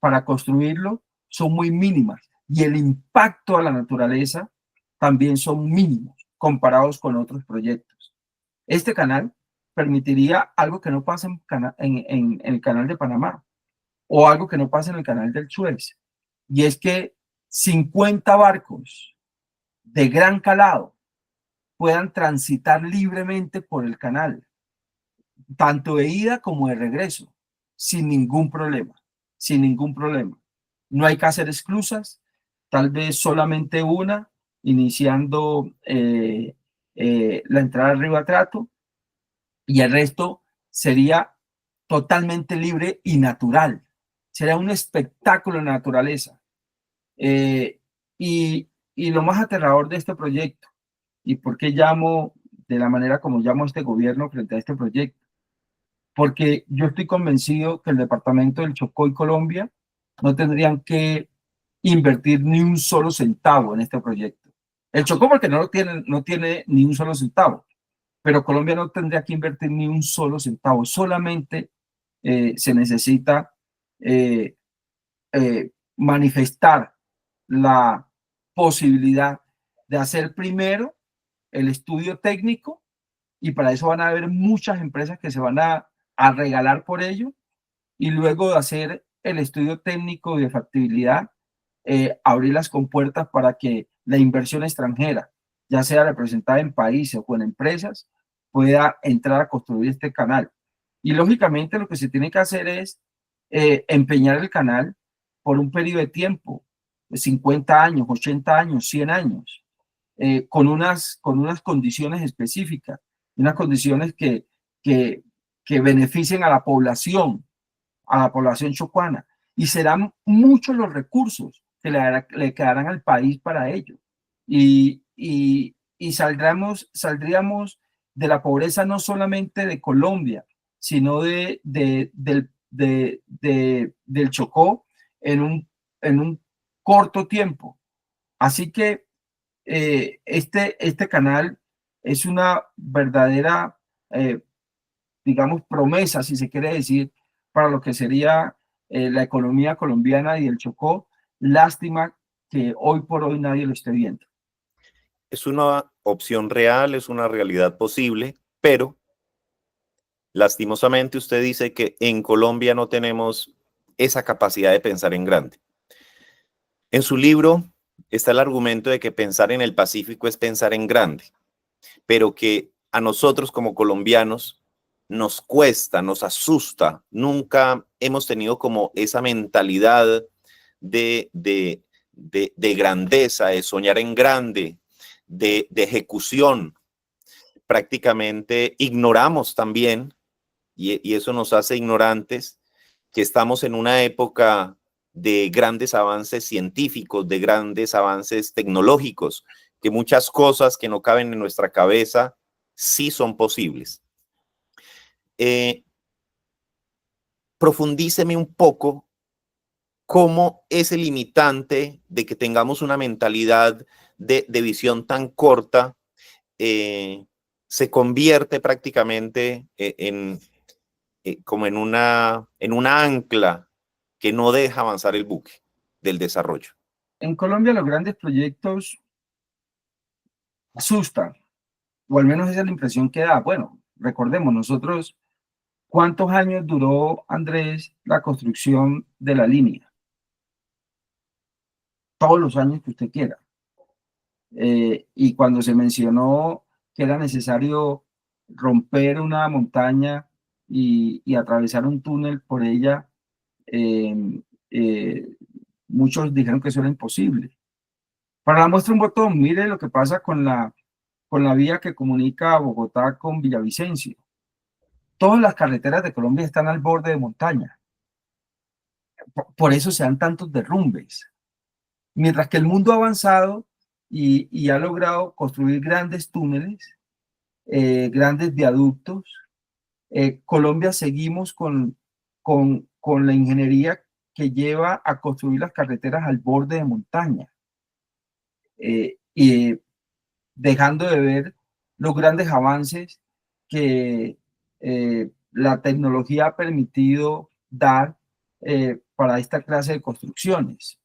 para construirlo son muy mínimas, y el impacto a la naturaleza también son mínimos comparados con otros proyectos. Este canal permitiría algo que no pasa en el canal de Panamá o algo que no pasa en el canal del Suez. Y es que 50 barcos de gran calado puedan transitar libremente por el canal, tanto de ida como de regreso, sin ningún problema, sin ningún problema. No hay que hacer esclusas, tal vez solamente una, iniciando la entrada al río Atrato, y el resto sería totalmente libre y natural. Sería un espectáculo de naturaleza. Eh, y lo más aterrador de este proyecto, y por qué llamo de la manera como llamo a este gobierno frente a este proyecto, porque yo estoy convencido que el departamento del Chocó y Colombia no tendrían que invertir ni un solo centavo en este proyecto. El Chocó porque no tiene ni un solo centavo, pero Colombia no tendría que invertir ni un solo centavo, solamente se necesita eh, manifestar la posibilidad de hacer primero el estudio técnico, y para eso van a haber muchas empresas que se van a regalar por ello, y luego de hacer el estudio técnico de factibilidad, abrir las compuertas para que la inversión extranjera, ya sea representada en países o en empresas, pueda entrar a construir este canal. Y lógicamente lo que se tiene que hacer es empeñar el canal por un periodo de tiempo, de 50 años, 80 años, 100 años, con unas condiciones específicas, unas condiciones que beneficien a la población chocuana, y serán muchos los recursos que le quedarán al país para ello. Y saldríamos de la pobreza no solamente de Colombia, sino del Chocó en un corto tiempo. Así que este canal es una verdadera, digamos, promesa, si se quiere decir, para lo que sería la economía colombiana y el Chocó. Lástima que hoy por hoy nadie lo esté viendo. Es una opción real, es una realidad posible, pero lastimosamente usted dice que en Colombia no tenemos esa capacidad de pensar en grande. En su libro está el argumento de que pensar en el Pacífico es pensar en grande, pero que a nosotros como colombianos nos cuesta, nos asusta. Nunca hemos tenido como esa mentalidad de grandeza, de soñar en grande, de ejecución. Prácticamente ignoramos también, y eso nos hace ignorantes, que estamos en una época de grandes avances científicos, de grandes avances tecnológicos, que muchas cosas que no caben en nuestra cabeza sí son posibles. Profundíceme un poco cómo ese limitante de que tengamos una mentalidad de visión tan corta se convierte prácticamente como en una ancla que no deja avanzar el buque del desarrollo. En Colombia los grandes proyectos asustan, o al menos esa es la impresión que da. Bueno, recordemos nosotros cuántos años duró, Andrés, la construcción de la línea. Todos los años que usted quiera. Y cuando se mencionó que era necesario romper una montaña y atravesar un túnel por ella, eh, eh, muchos dijeron que eso era imposible. Para la muestra un botón, mire lo que pasa con la vía que comunica a Bogotá con Villavicencio. Todas las carreteras de Colombia están al borde de montaña. Por eso se dan tantos derrumbes. Mientras que el mundo ha avanzado y ha logrado construir grandes túneles, grandes viaductos, Colombia seguimos con la ingeniería que lleva a construir las carreteras al borde de montaña, y dejando de ver los grandes avances que la tecnología ha permitido dar para esta clase de construcciones.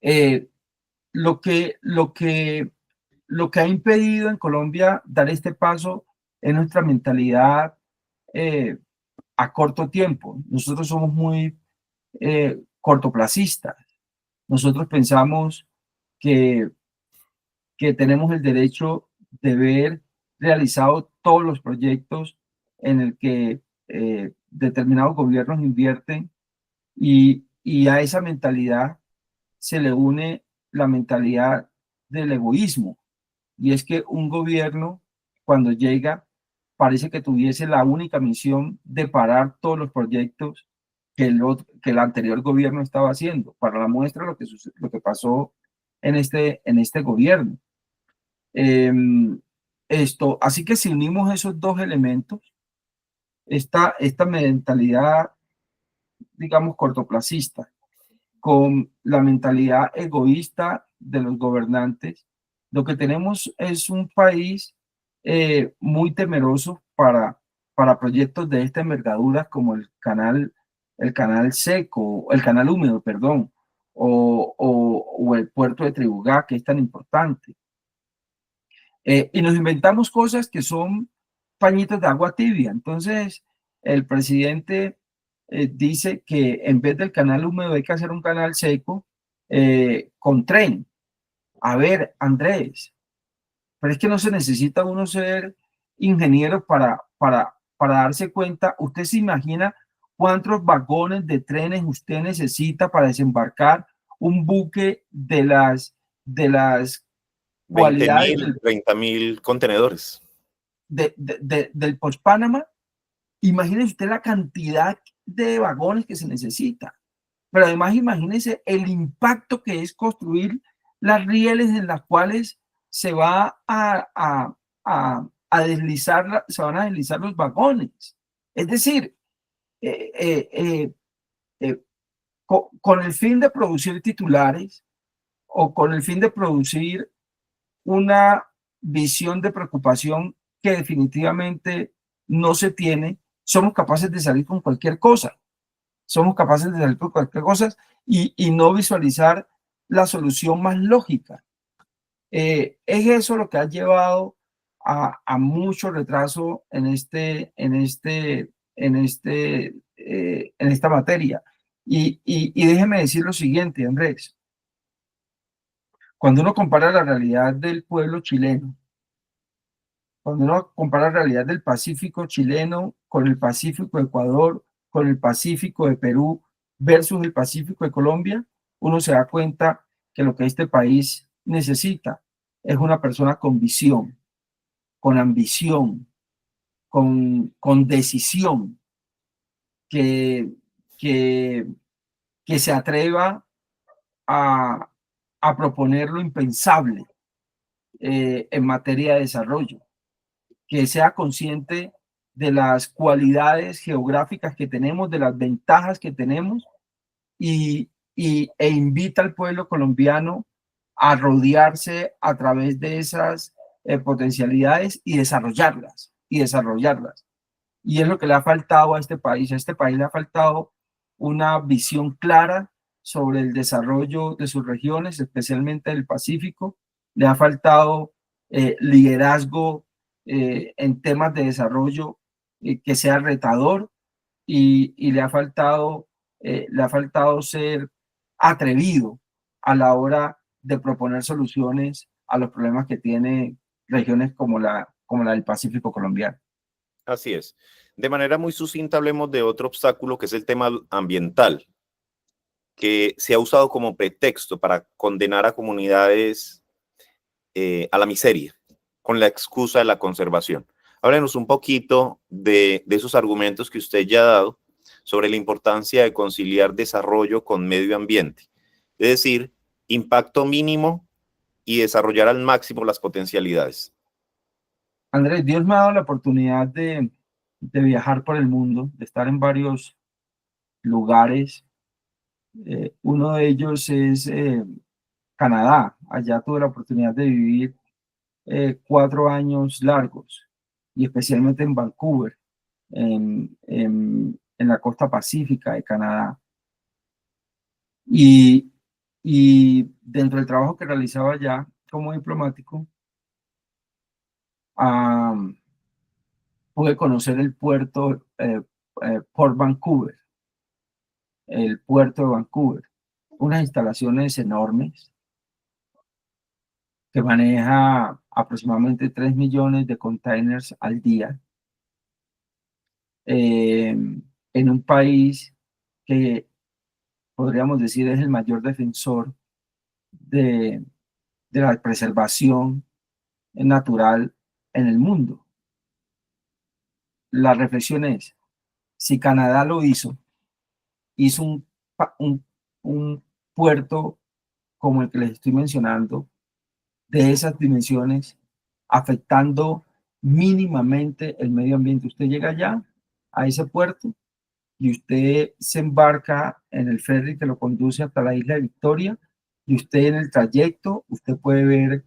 Eh, lo que ha impedido en Colombia dar este paso es nuestra mentalidad a corto tiempo. Nosotros somos muy cortoplacistas. Nosotros pensamos que, que tenemos el derecho de ver realizados todos los proyectos en el que determinados gobiernos invierten y a esa mentalidad se le une la mentalidad del egoísmo. Y es que un gobierno, cuando llega, parece que tuviese la única misión de parar todos los proyectos que el anterior gobierno estaba haciendo. Para la muestra, lo que pasó en este gobierno. Eh, así que si unimos esos dos elementos, esta mentalidad, digamos, cortoplacista, con la mentalidad egoísta de los gobernantes, lo que tenemos es un país muy temeroso para proyectos de esta envergadura como el canal seco, el canal húmedo, perdón, o el puerto de Tribugá, que es tan importante. Y nos inventamos cosas que son pañitos de agua tibia. Entonces, el presidente dice que en vez del canal húmedo hay que hacer un canal seco con tren. A ver, Andrés, pero es que no se necesita uno ser ingeniero para darse cuenta. ¿Usted se imagina cuántos vagones de trenes usted necesita para desembarcar un buque de las 20 cualidades mil, 30.000 contenedores. del Post-Panama? Imagínese usted la cantidad de vagones que se necesita. Pero además imagínese el impacto que es construir las rieles en las cuales se va a deslizar, se van a deslizar los vagones. Es decir, eh, eh, eh, con el fin de producir titulares o con el fin de producir una visión de preocupación que definitivamente no se tiene, somos capaces de salir con cualquier cosa. Somos capaces de salir con cualquier cosa y no visualizar la solución más lógica. Es eso lo que ha llevado a mucho retraso en esta materia. Y déjeme decir lo siguiente, Andrés. Cuando uno compara la realidad del pueblo chileno, cuando uno compara la realidad del Pacífico chileno con el Pacífico de Ecuador, con el Pacífico de Perú versus el Pacífico de Colombia, uno se da cuenta que lo que este país necesita es una persona con visión, con ambición, con decisión, que, que, que se atreva a, a proponer lo impensable en materia de desarrollo, que sea consciente de las cualidades geográficas que tenemos, de las ventajas que tenemos e invita al pueblo colombiano a rodearse a través de esas potencialidades y desarrollarlas, y desarrollarlas. Y es lo que le ha faltado a este país. A este país le ha faltado una visión clara sobre el desarrollo de sus regiones, especialmente del Pacífico. Le ha faltado liderazgo en temas de desarrollo que sea retador y le ha faltado ser atrevido a la hora de proponer soluciones a los problemas que tiene regiones como la del Pacífico colombiano. Así es. De manera muy sucinta hablemos de otro obstáculo que es el tema ambiental, que se ha usado como pretexto para condenar a comunidades a la miseria, con la excusa de la conservación. Háblenos un poquito de esos argumentos que usted ya ha dado sobre la importancia de conciliar desarrollo con medio ambiente, es decir, impacto mínimo y desarrollar al máximo las potencialidades. Andrés, Dios me ha dado la oportunidad de viajar por el mundo, de estar en varios lugares. Uno de ellos es Canadá. Allá tuve la oportunidad de vivir 4 años largos y especialmente en Vancouver, en la costa pacífica de Canadá. Y, y dentro del trabajo que realizaba allá como diplomático, pude conocer el puerto Port Vancouver, el puerto de Vancouver, unas instalaciones enormes que maneja aproximadamente 3 millones de containers al día, en un país que podríamos decir es el mayor defensor de la preservación natural en el mundo. La reflexión es, si Canadá lo hizo un puerto como el que les estoy mencionando, de esas dimensiones, afectando mínimamente el medio ambiente. Usted llega allá, a ese puerto, y usted se embarca en el ferry que lo conduce hasta la isla de Victoria, y usted en el trayecto, usted puede ver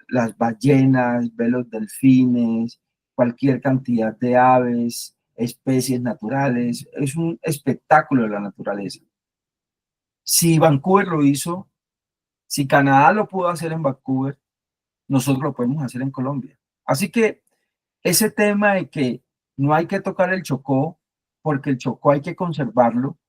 las ballenas, ver los delfines, cualquier cantidad de aves, especies naturales. Es un espectáculo de la naturaleza. Si Vancouver lo hizo, si Canadá lo pudo hacer en Vancouver, nosotros lo podemos hacer en Colombia. Así que ese tema de que no hay que tocar el Chocó, porque el Chocó hay que conservarlo,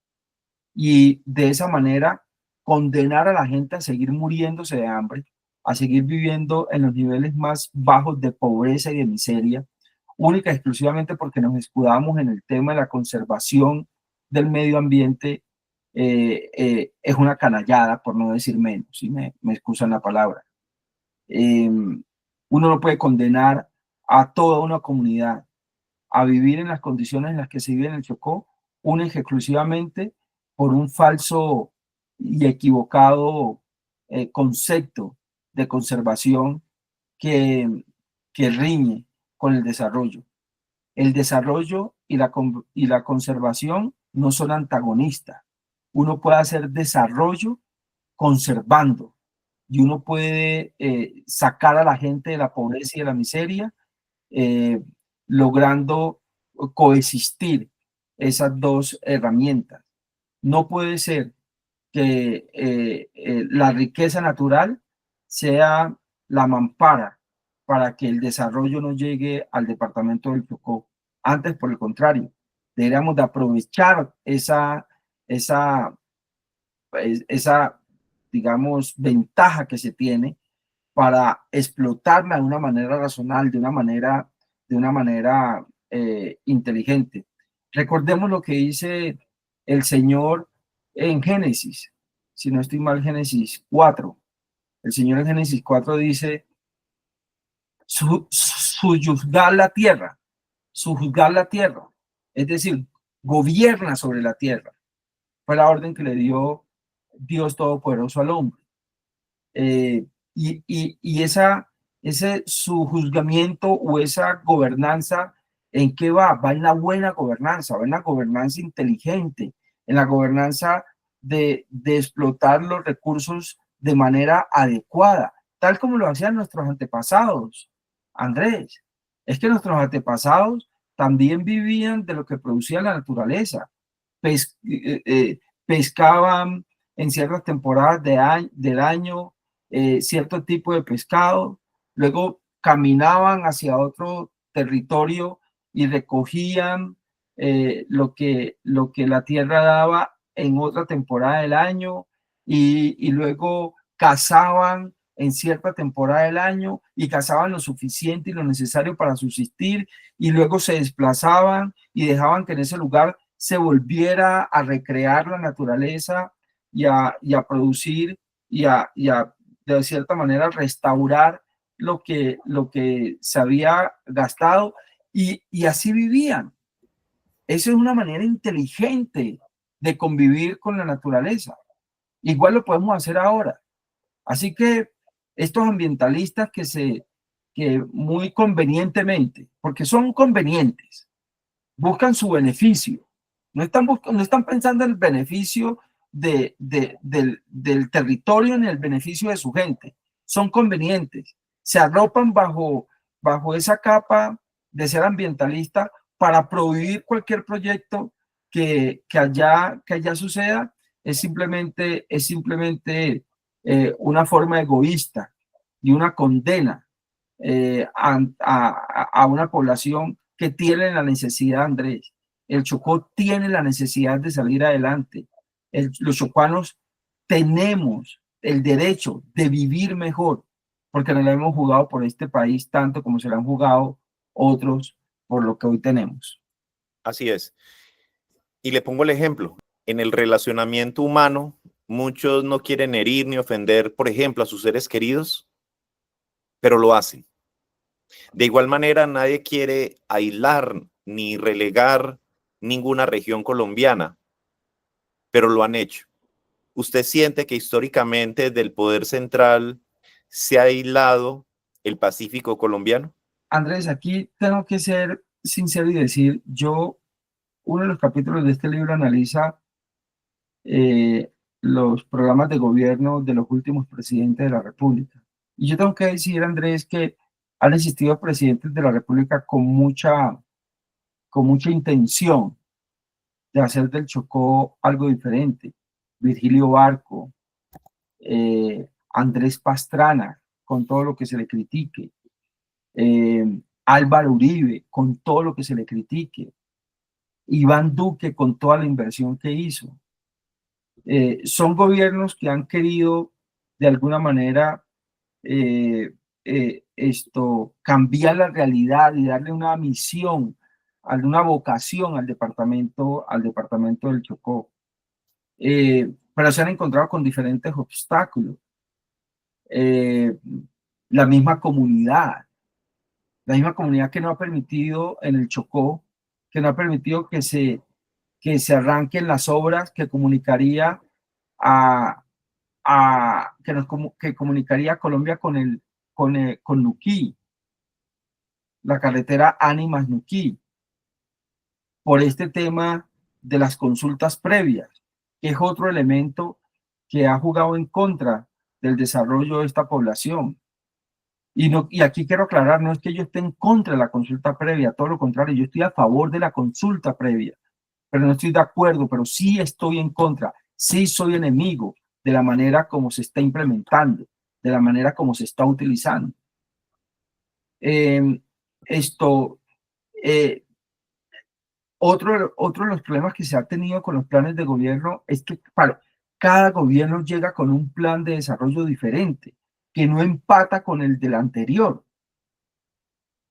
y de esa manera condenar a la gente a seguir muriéndose de hambre, a seguir viviendo en los niveles más bajos de pobreza y de miseria, única y exclusivamente porque nos escudamos en el tema de la conservación del medio ambiente, es una canallada, por no decir menos, si me excusan la palabra. Uno no puede condenar a toda una comunidad a vivir en las condiciones en las que se vive en el Chocó, única y exclusivamente por un falso y equivocado concepto de conservación que, que riñe con el desarrollo. El desarrollo y la conservación no son antagonistas. Uno puede hacer desarrollo conservando, y uno puede sacar a la gente de la pobreza y de la miseria, logrando coexistir esas dos herramientas. No puede ser que la riqueza natural sea la mampara para que el desarrollo no llegue al departamento del Chocó. Antes, por el contrario, deberíamos de aprovechar esa, esa, digamos, ventaja que se tiene para explotarla de una manera racional, de una manera inteligente. Recordemos lo que dice el Señor en Génesis, si no estoy mal, Génesis 4. El Señor en Génesis 4 dice, sujuzgar la tierra, es decir, gobierna sobre la tierra. Fue la orden que le dio Dios Todopoderoso al hombre. Y ese su juzgamiento o esa gobernanza, ¿en qué va? Va en la buena gobernanza, va en la gobernanza inteligente, en la gobernanza de explotar los recursos de manera adecuada, tal como lo hacían nuestros antepasados. Andrés, es que nuestros antepasados también vivían de lo que producía la naturaleza. Pescaban en ciertas temporadas del año cierto tipo de pescado, luego caminaban hacia otro territorio y recogían lo que la tierra daba en otra temporada del año, y luego cazaban en cierta temporada del año y cazaban lo suficiente y lo necesario para subsistir, y luego se desplazaban y dejaban que en ese lugar se volviera a recrear la naturaleza y a producir y a de cierta manera restaurar lo que se había gastado, y así vivían. Eso es una manera inteligente de convivir con la naturaleza. Igual lo podemos hacer ahora. Así que estos ambientalistas que muy convenientemente, porque son convenientes, buscan su beneficio, no están pensando en el beneficio del territorio ni el beneficio de su gente, son convenientes, se arropan bajo esa capa de ser ambientalista para prohibir cualquier proyecto que allá suceda. Es simplemente una forma egoísta y una condena a una población que tiene la necesidad, Andrés. El Chocó tiene la necesidad de salir adelante. Los chocuanos tenemos el derecho de vivir mejor, porque no lo hemos jugado por este país tanto como se lo han jugado otros por lo que hoy tenemos. Así es. Y le pongo el ejemplo. En el relacionamiento humano, muchos no quieren herir ni ofender, por ejemplo, a sus seres queridos, pero lo hacen. De igual manera, nadie quiere aislar ni relegar ninguna región colombiana, pero lo han hecho. ¿Usted siente que históricamente del poder central se ha aislado el Pacífico colombiano? Andrés, aquí tengo que ser sincero y decir, uno de los capítulos de este libro analiza los programas de gobierno de los últimos presidentes de la República. Y yo tengo que decir, Andrés, que han existido presidentes de la República con mucha intención de hacer del Chocó algo diferente. Virgilio Barco, Andrés Pastrana, con todo lo que se le critique, Álvaro Uribe, con todo lo que se le critique, Iván Duque, con toda la inversión que hizo. Son gobiernos que han querido de alguna manera cambiar la realidad y darle una misión, una vocación al departamento del Chocó. Pero se han encontrado con diferentes obstáculos. La misma comunidad que no ha permitido en el Chocó, que no ha permitido que se arranquen las obras que comunicaría que comunicaría a Colombia con Nuquí, la carretera Ánimas-Nuquí, por este tema de las consultas previas, que es otro elemento que ha jugado en contra del desarrollo de esta población. Y aquí quiero aclarar, no es que yo esté en contra de la consulta previa, todo lo contrario, yo estoy a favor de la consulta previa, pero no estoy de acuerdo, pero sí estoy en contra, sí soy enemigo de la manera como se está implementando, de la manera como se está utilizando. Otro de los problemas que se ha tenido con los planes de gobierno es que cada gobierno llega con un plan de desarrollo diferente, que no empata con el del anterior.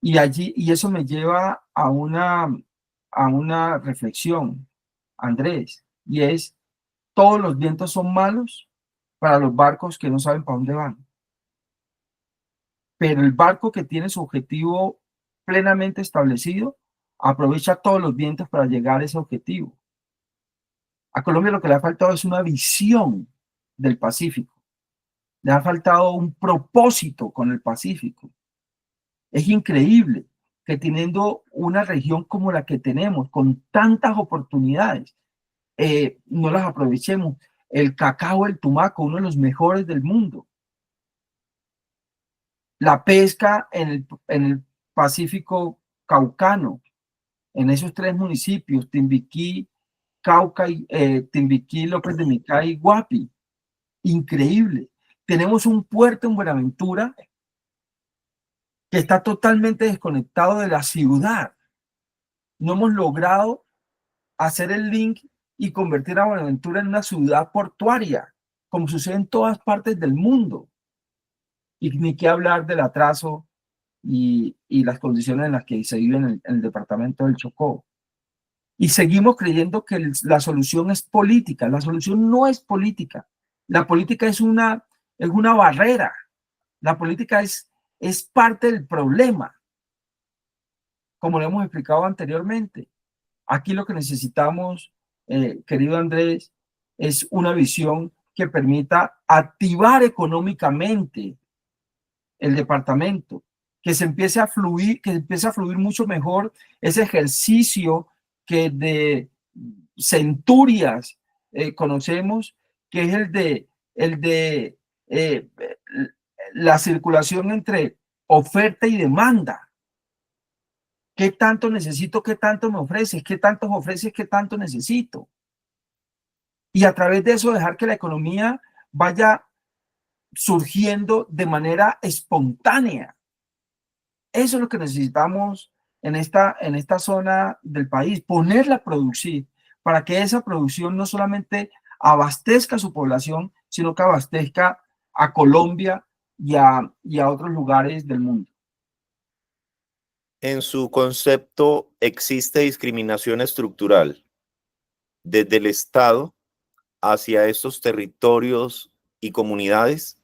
Y eso me lleva a una reflexión, Andrés, y es, todos los vientos son malos para los barcos que no saben para dónde van. Pero el barco que tiene su objetivo plenamente establecido, aprovecha todos los vientos para llegar a ese objetivo. A Colombia lo que le ha faltado es una visión del Pacífico. Le ha faltado un propósito con el Pacífico. Es increíble que teniendo una región como la que tenemos, con tantas oportunidades, no las aprovechemos. El cacao, el tumaco, uno de los mejores del mundo. La pesca en el Pacífico caucano, en esos 3 municipios, Timbiquí, Cauca, Timbiquí, López de Micay y Guapi. Increíble. Tenemos un puerto en Buenaventura que está totalmente desconectado de la ciudad. No hemos logrado hacer el link y convertir a Buenaventura en una ciudad portuaria, como sucede en todas partes del mundo. Y ni qué hablar del atraso y las condiciones en las que se vive en el departamento del Chocó. Y seguimos creyendo que la solución es política. La solución no es política. La política es una barrera. La política es parte del problema, como lo hemos explicado anteriormente. Aquí lo que necesitamos, querido Andrés, es una visión que permita activar económicamente el departamento, que empiece a fluir mucho mejor ese ejercicio que de centurias conocemos, que es el de la circulación entre oferta y demanda. ¿Qué tanto necesito? ¿Qué tanto me ofreces? ¿Qué tanto me ofreces? ¿Qué tanto necesito? Y a través de eso dejar que la economía vaya surgiendo de manera espontánea. Eso es lo que necesitamos en esta zona del país, ponerla a producir, para que esa producción no solamente abastezca a su población, sino que abastezca a Colombia y a otros lugares del mundo. En su concepto, ¿existe discriminación estructural desde el Estado hacia estos territorios y comunidades?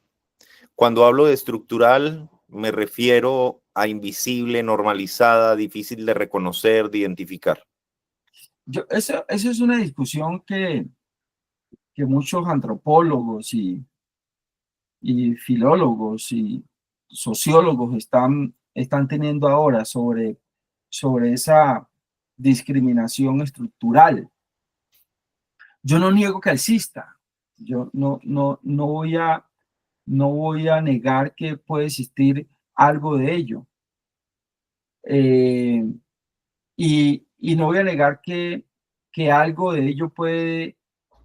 Cuando hablo de estructural, me refiero a invisible, normalizada, difícil de reconocer, de identificar. Eso es una discusión que muchos antropólogos y filólogos y sociólogos están teniendo ahora sobre esa discriminación estructural. Yo no niego que exista. Yo no voy a negar que puede existir algo de ello. Y no voy a negar que algo de ello puede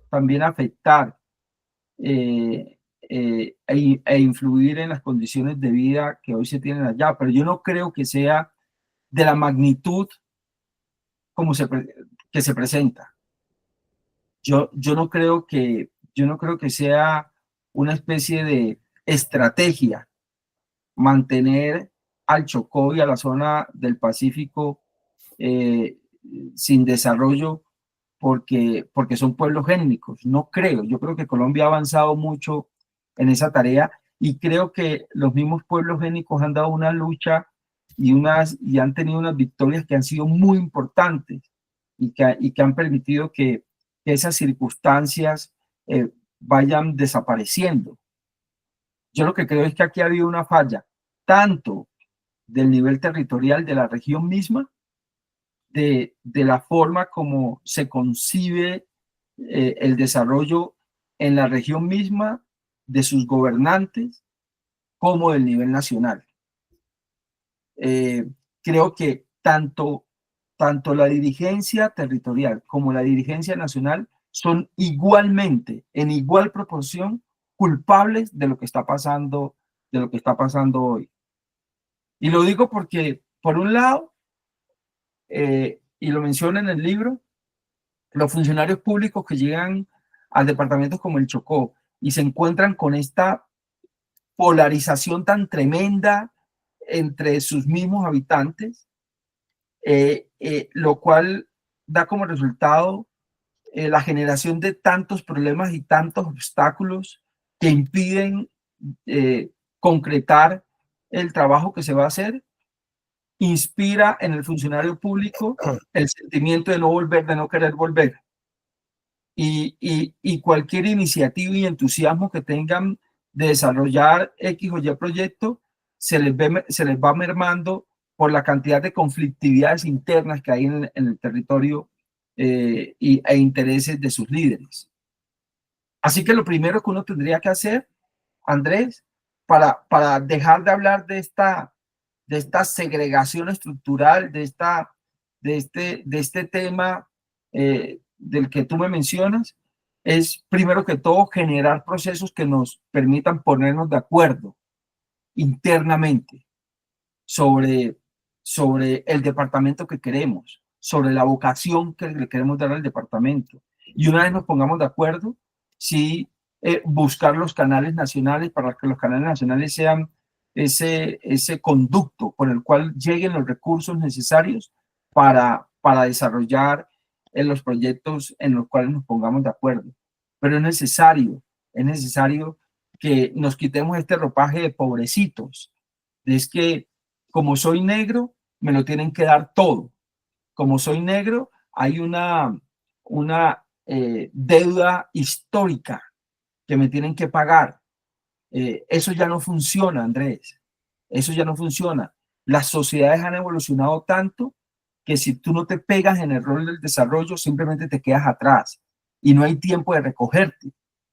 también afectar e influir en las condiciones de vida que hoy se tienen allá, pero yo no creo que sea de la magnitud como que se presenta. Yo no creo que sea una especie de estrategia mantener al Chocó y a la zona del Pacífico eh, sin desarrollo porque son pueblos étnicos. No creo. Yo creo que Colombia ha avanzado mucho en esa tarea y creo que los mismos pueblos étnicos han dado una lucha y han tenido unas victorias que han sido muy importantes y que han permitido que esas circunstancias vayan desapareciendo. Yo lo que creo es que aquí ha habido una falla, tanto del nivel territorial de la región misma, de la forma como se concibe el desarrollo en la región misma, de sus gobernantes, como del nivel nacional. Creo que tanto la dirigencia territorial como la dirigencia nacional son igualmente, en igual proporción, culpables de lo que está pasando, hoy. Y lo digo porque, por un lado, y lo menciona en el libro, los funcionarios públicos que llegan a departamentos como el Chocó y se encuentran con esta polarización tan tremenda entre sus mismos habitantes, lo cual da como resultado la generación de tantos problemas y tantos obstáculos que impiden concretar el trabajo que se va a hacer, inspira en el funcionario público el sentimiento de no volver, de no querer volver. Y cualquier iniciativa y entusiasmo que tengan de desarrollar X o Y proyecto se les va mermando por la cantidad de conflictividades internas que hay en el territorio e intereses de sus líderes. Así que lo primero que uno tendría que hacer, Andrés, para dejar de hablar de esta segregación estructural, de este tema del que tú me mencionas, es primero que todo generar procesos que nos permitan ponernos de acuerdo internamente sobre el departamento que queremos, sobre la vocación que le queremos dar al departamento. Y una vez nos pongamos de acuerdo, sí, buscar los canales nacionales para que los canales nacionales sean ese conducto por el cual lleguen los recursos necesarios para desarrollar en los proyectos en los cuales nos pongamos de acuerdo. Pero es necesario que nos quitemos este ropaje de pobrecitos. Es que como soy negro, me lo tienen que dar todo. Como soy negro, hay una deuda histórica que me tienen que pagar. Eso ya no funciona, Andrés. Eso ya no funciona. Las sociedades han evolucionado tanto que si tú no te pegas en el rol del desarrollo, simplemente te quedas atrás y no hay tiempo de recogerte.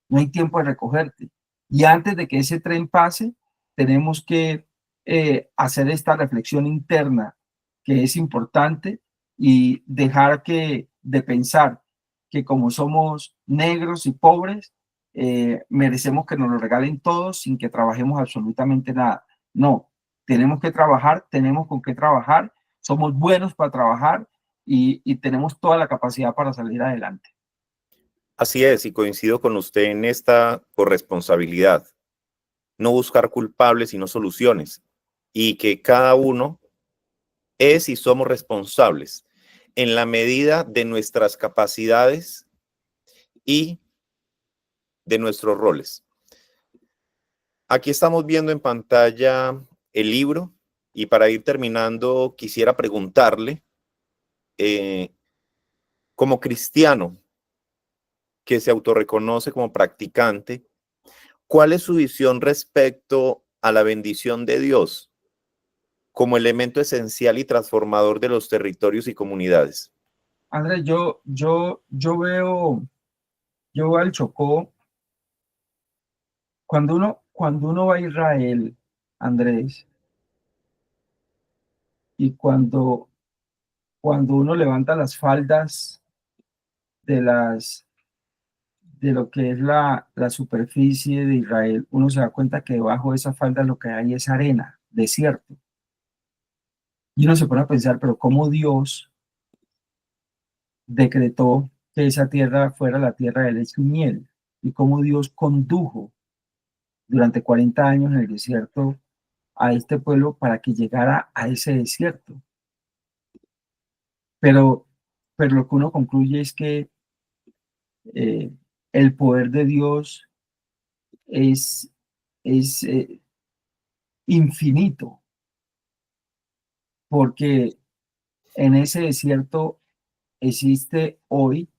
No hay tiempo de recogerte. Y antes de que ese tren pase, tenemos que hacer esta reflexión interna que es importante y dejar de pensar que como somos negros y pobres, merecemos que nos lo regalen todos sin que trabajemos absolutamente nada. No, tenemos que trabajar, tenemos con qué trabajar somos buenos para trabajar y tenemos toda la capacidad para salir adelante. Así es, y coincido con usted en esta corresponsabilidad. No buscar culpables, sino soluciones. Y que cada uno es y somos responsables en la medida de nuestras capacidades y de nuestros roles. Aquí estamos viendo en pantalla el libro y para ir terminando quisiera preguntarle, como cristiano que se autorreconoce como practicante, ¿cuál es su visión respecto a la bendición de Dios como elemento esencial y transformador de los territorios y comunidades? Andrés, yo veo al Chocó, cuando uno va a Israel, Andrés, y cuando uno levanta las faldas de de lo que es la superficie de Israel, uno se da cuenta que debajo de esa falda lo que hay es arena, desierto. Y uno se pone a pensar, pero ¿cómo Dios decretó que esa tierra fuera la tierra de leche y miel? Y cómo Dios condujo durante 40 años en el desierto a este pueblo para que llegara a ese desierto. Pero, pero lo que uno concluye es que eh, el poder de Dios es, es infinito, porque en ese desierto existe hoy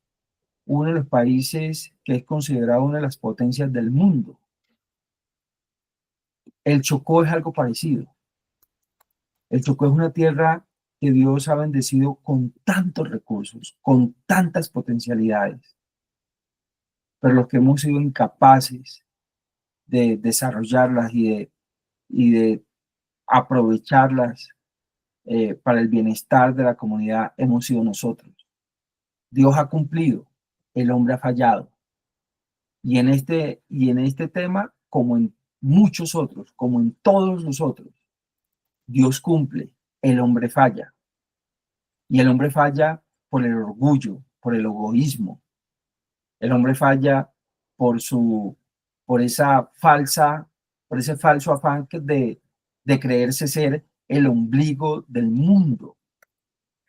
uno de los países que es considerado una de las potencias del mundo. El Chocó es algo parecido. El Chocó es una tierra que Dios ha bendecido con tantos recursos, con tantas potencialidades, pero los que hemos sido incapaces de desarrollarlas y de aprovecharlas para el bienestar de la comunidad hemos sido nosotros. Dios ha cumplido, el hombre ha fallado. Y en este tema, como en muchos otros, como en todos los otros, Dios cumple, el hombre falla. Y el hombre falla por el orgullo, por el egoísmo. El hombre falla por su, por esa falsa, por ese falso afán de creerse ser el ombligo del mundo.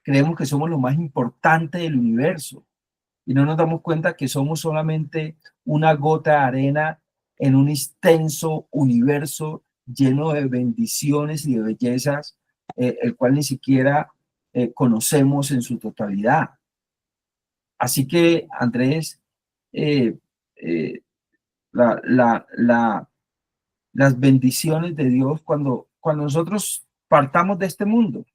Creemos que somos lo más importante del universo y no nos damos cuenta que somos solamente una gota de arena en un extenso universo lleno de bendiciones y de bellezas, el cual ni siquiera conocemos en su totalidad. Así que, Andrés, eh, eh, la, la, la, las bendiciones de Dios, cuando nosotros partamos de este mundo,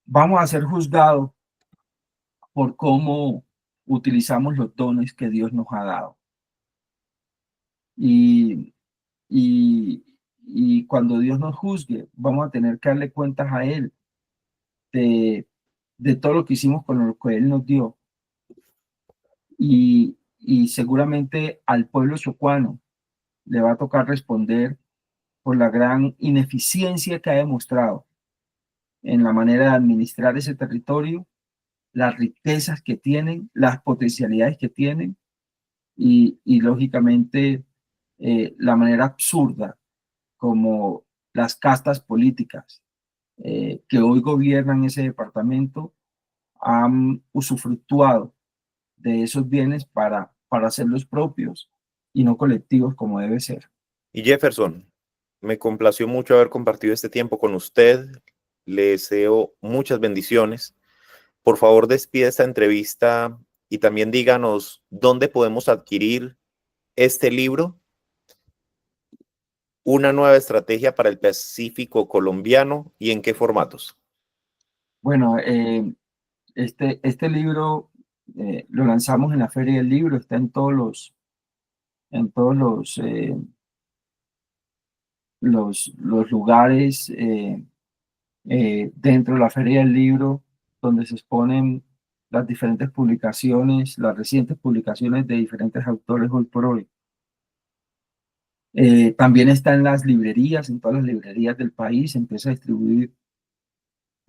vamos a ser juzgados por cómo utilizamos los dones que Dios nos ha dado. Y, y, y cuando Dios nos juzgue, vamos a tener que darle cuentas a Él de, de todo lo que hicimos con lo que Él nos dio. Y seguramente al pueblo chocuano le va a tocar responder por la gran ineficiencia que ha demostrado en la manera de administrar ese territorio, las riquezas que tienen, las potencialidades que tienen y lógicamente la manera absurda como las castas políticas que hoy gobiernan ese departamento han usufructuado de esos bienes para hacerlos propios y no colectivos como debe ser. Y Jefferson, me complació mucho haber compartido este tiempo con usted. Le deseo muchas bendiciones. Por favor, despide esta entrevista y también díganos dónde podemos adquirir este libro, Una nueva estrategia para el Pacífico colombiano, y en qué formatos. Bueno, este libro lo lanzamos en la Feria del Libro, está en todos los lugares dentro de la Feria del Libro, donde se exponen las diferentes publicaciones, las recientes publicaciones de diferentes autores hoy por hoy. También está en las librerías, en todas las librerías del país, se empieza a distribuir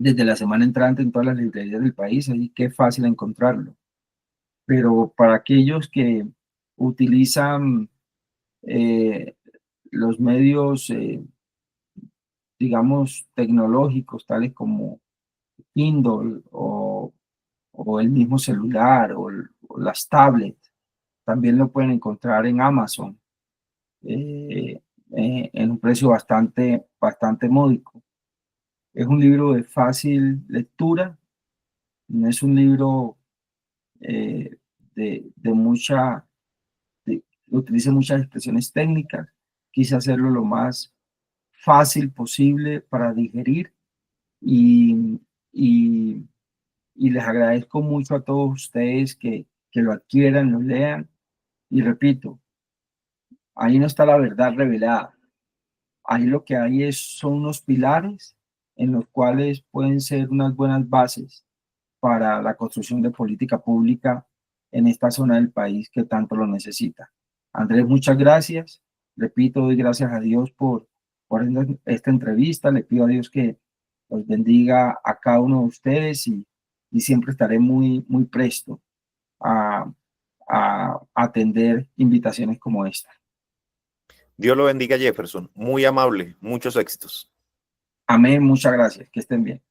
desde la semana entrante en todas las librerías del país, así que es fácil encontrarlo. Pero para aquellos que utilizan los medios, digamos, tecnológicos, tales como Kindle o el mismo celular o las tablets, también lo pueden encontrar en Amazon en un precio bastante módico. Es un libro de fácil lectura, no es un libro de mucha, utiliza muchas expresiones técnicas, quise hacerlo lo más fácil posible para digerir y, y, y les agradezco mucho a todos ustedes que lo adquieran, lo lean y repito, ahí no está la verdad revelada, ahí lo que hay son unos pilares en los cuales pueden ser unas buenas bases para la construcción de política pública en esta zona del país que tanto lo necesita. Andrés, muchas gracias. Repito, doy gracias a Dios por esta entrevista. Le pido a Dios que los bendiga a cada uno de ustedes y siempre estaré muy presto a, a atender invitaciones como esta. Dios lo bendiga, Jefferson. Muy amable. Muchos éxitos. Amén, muchas gracias. Que estén bien.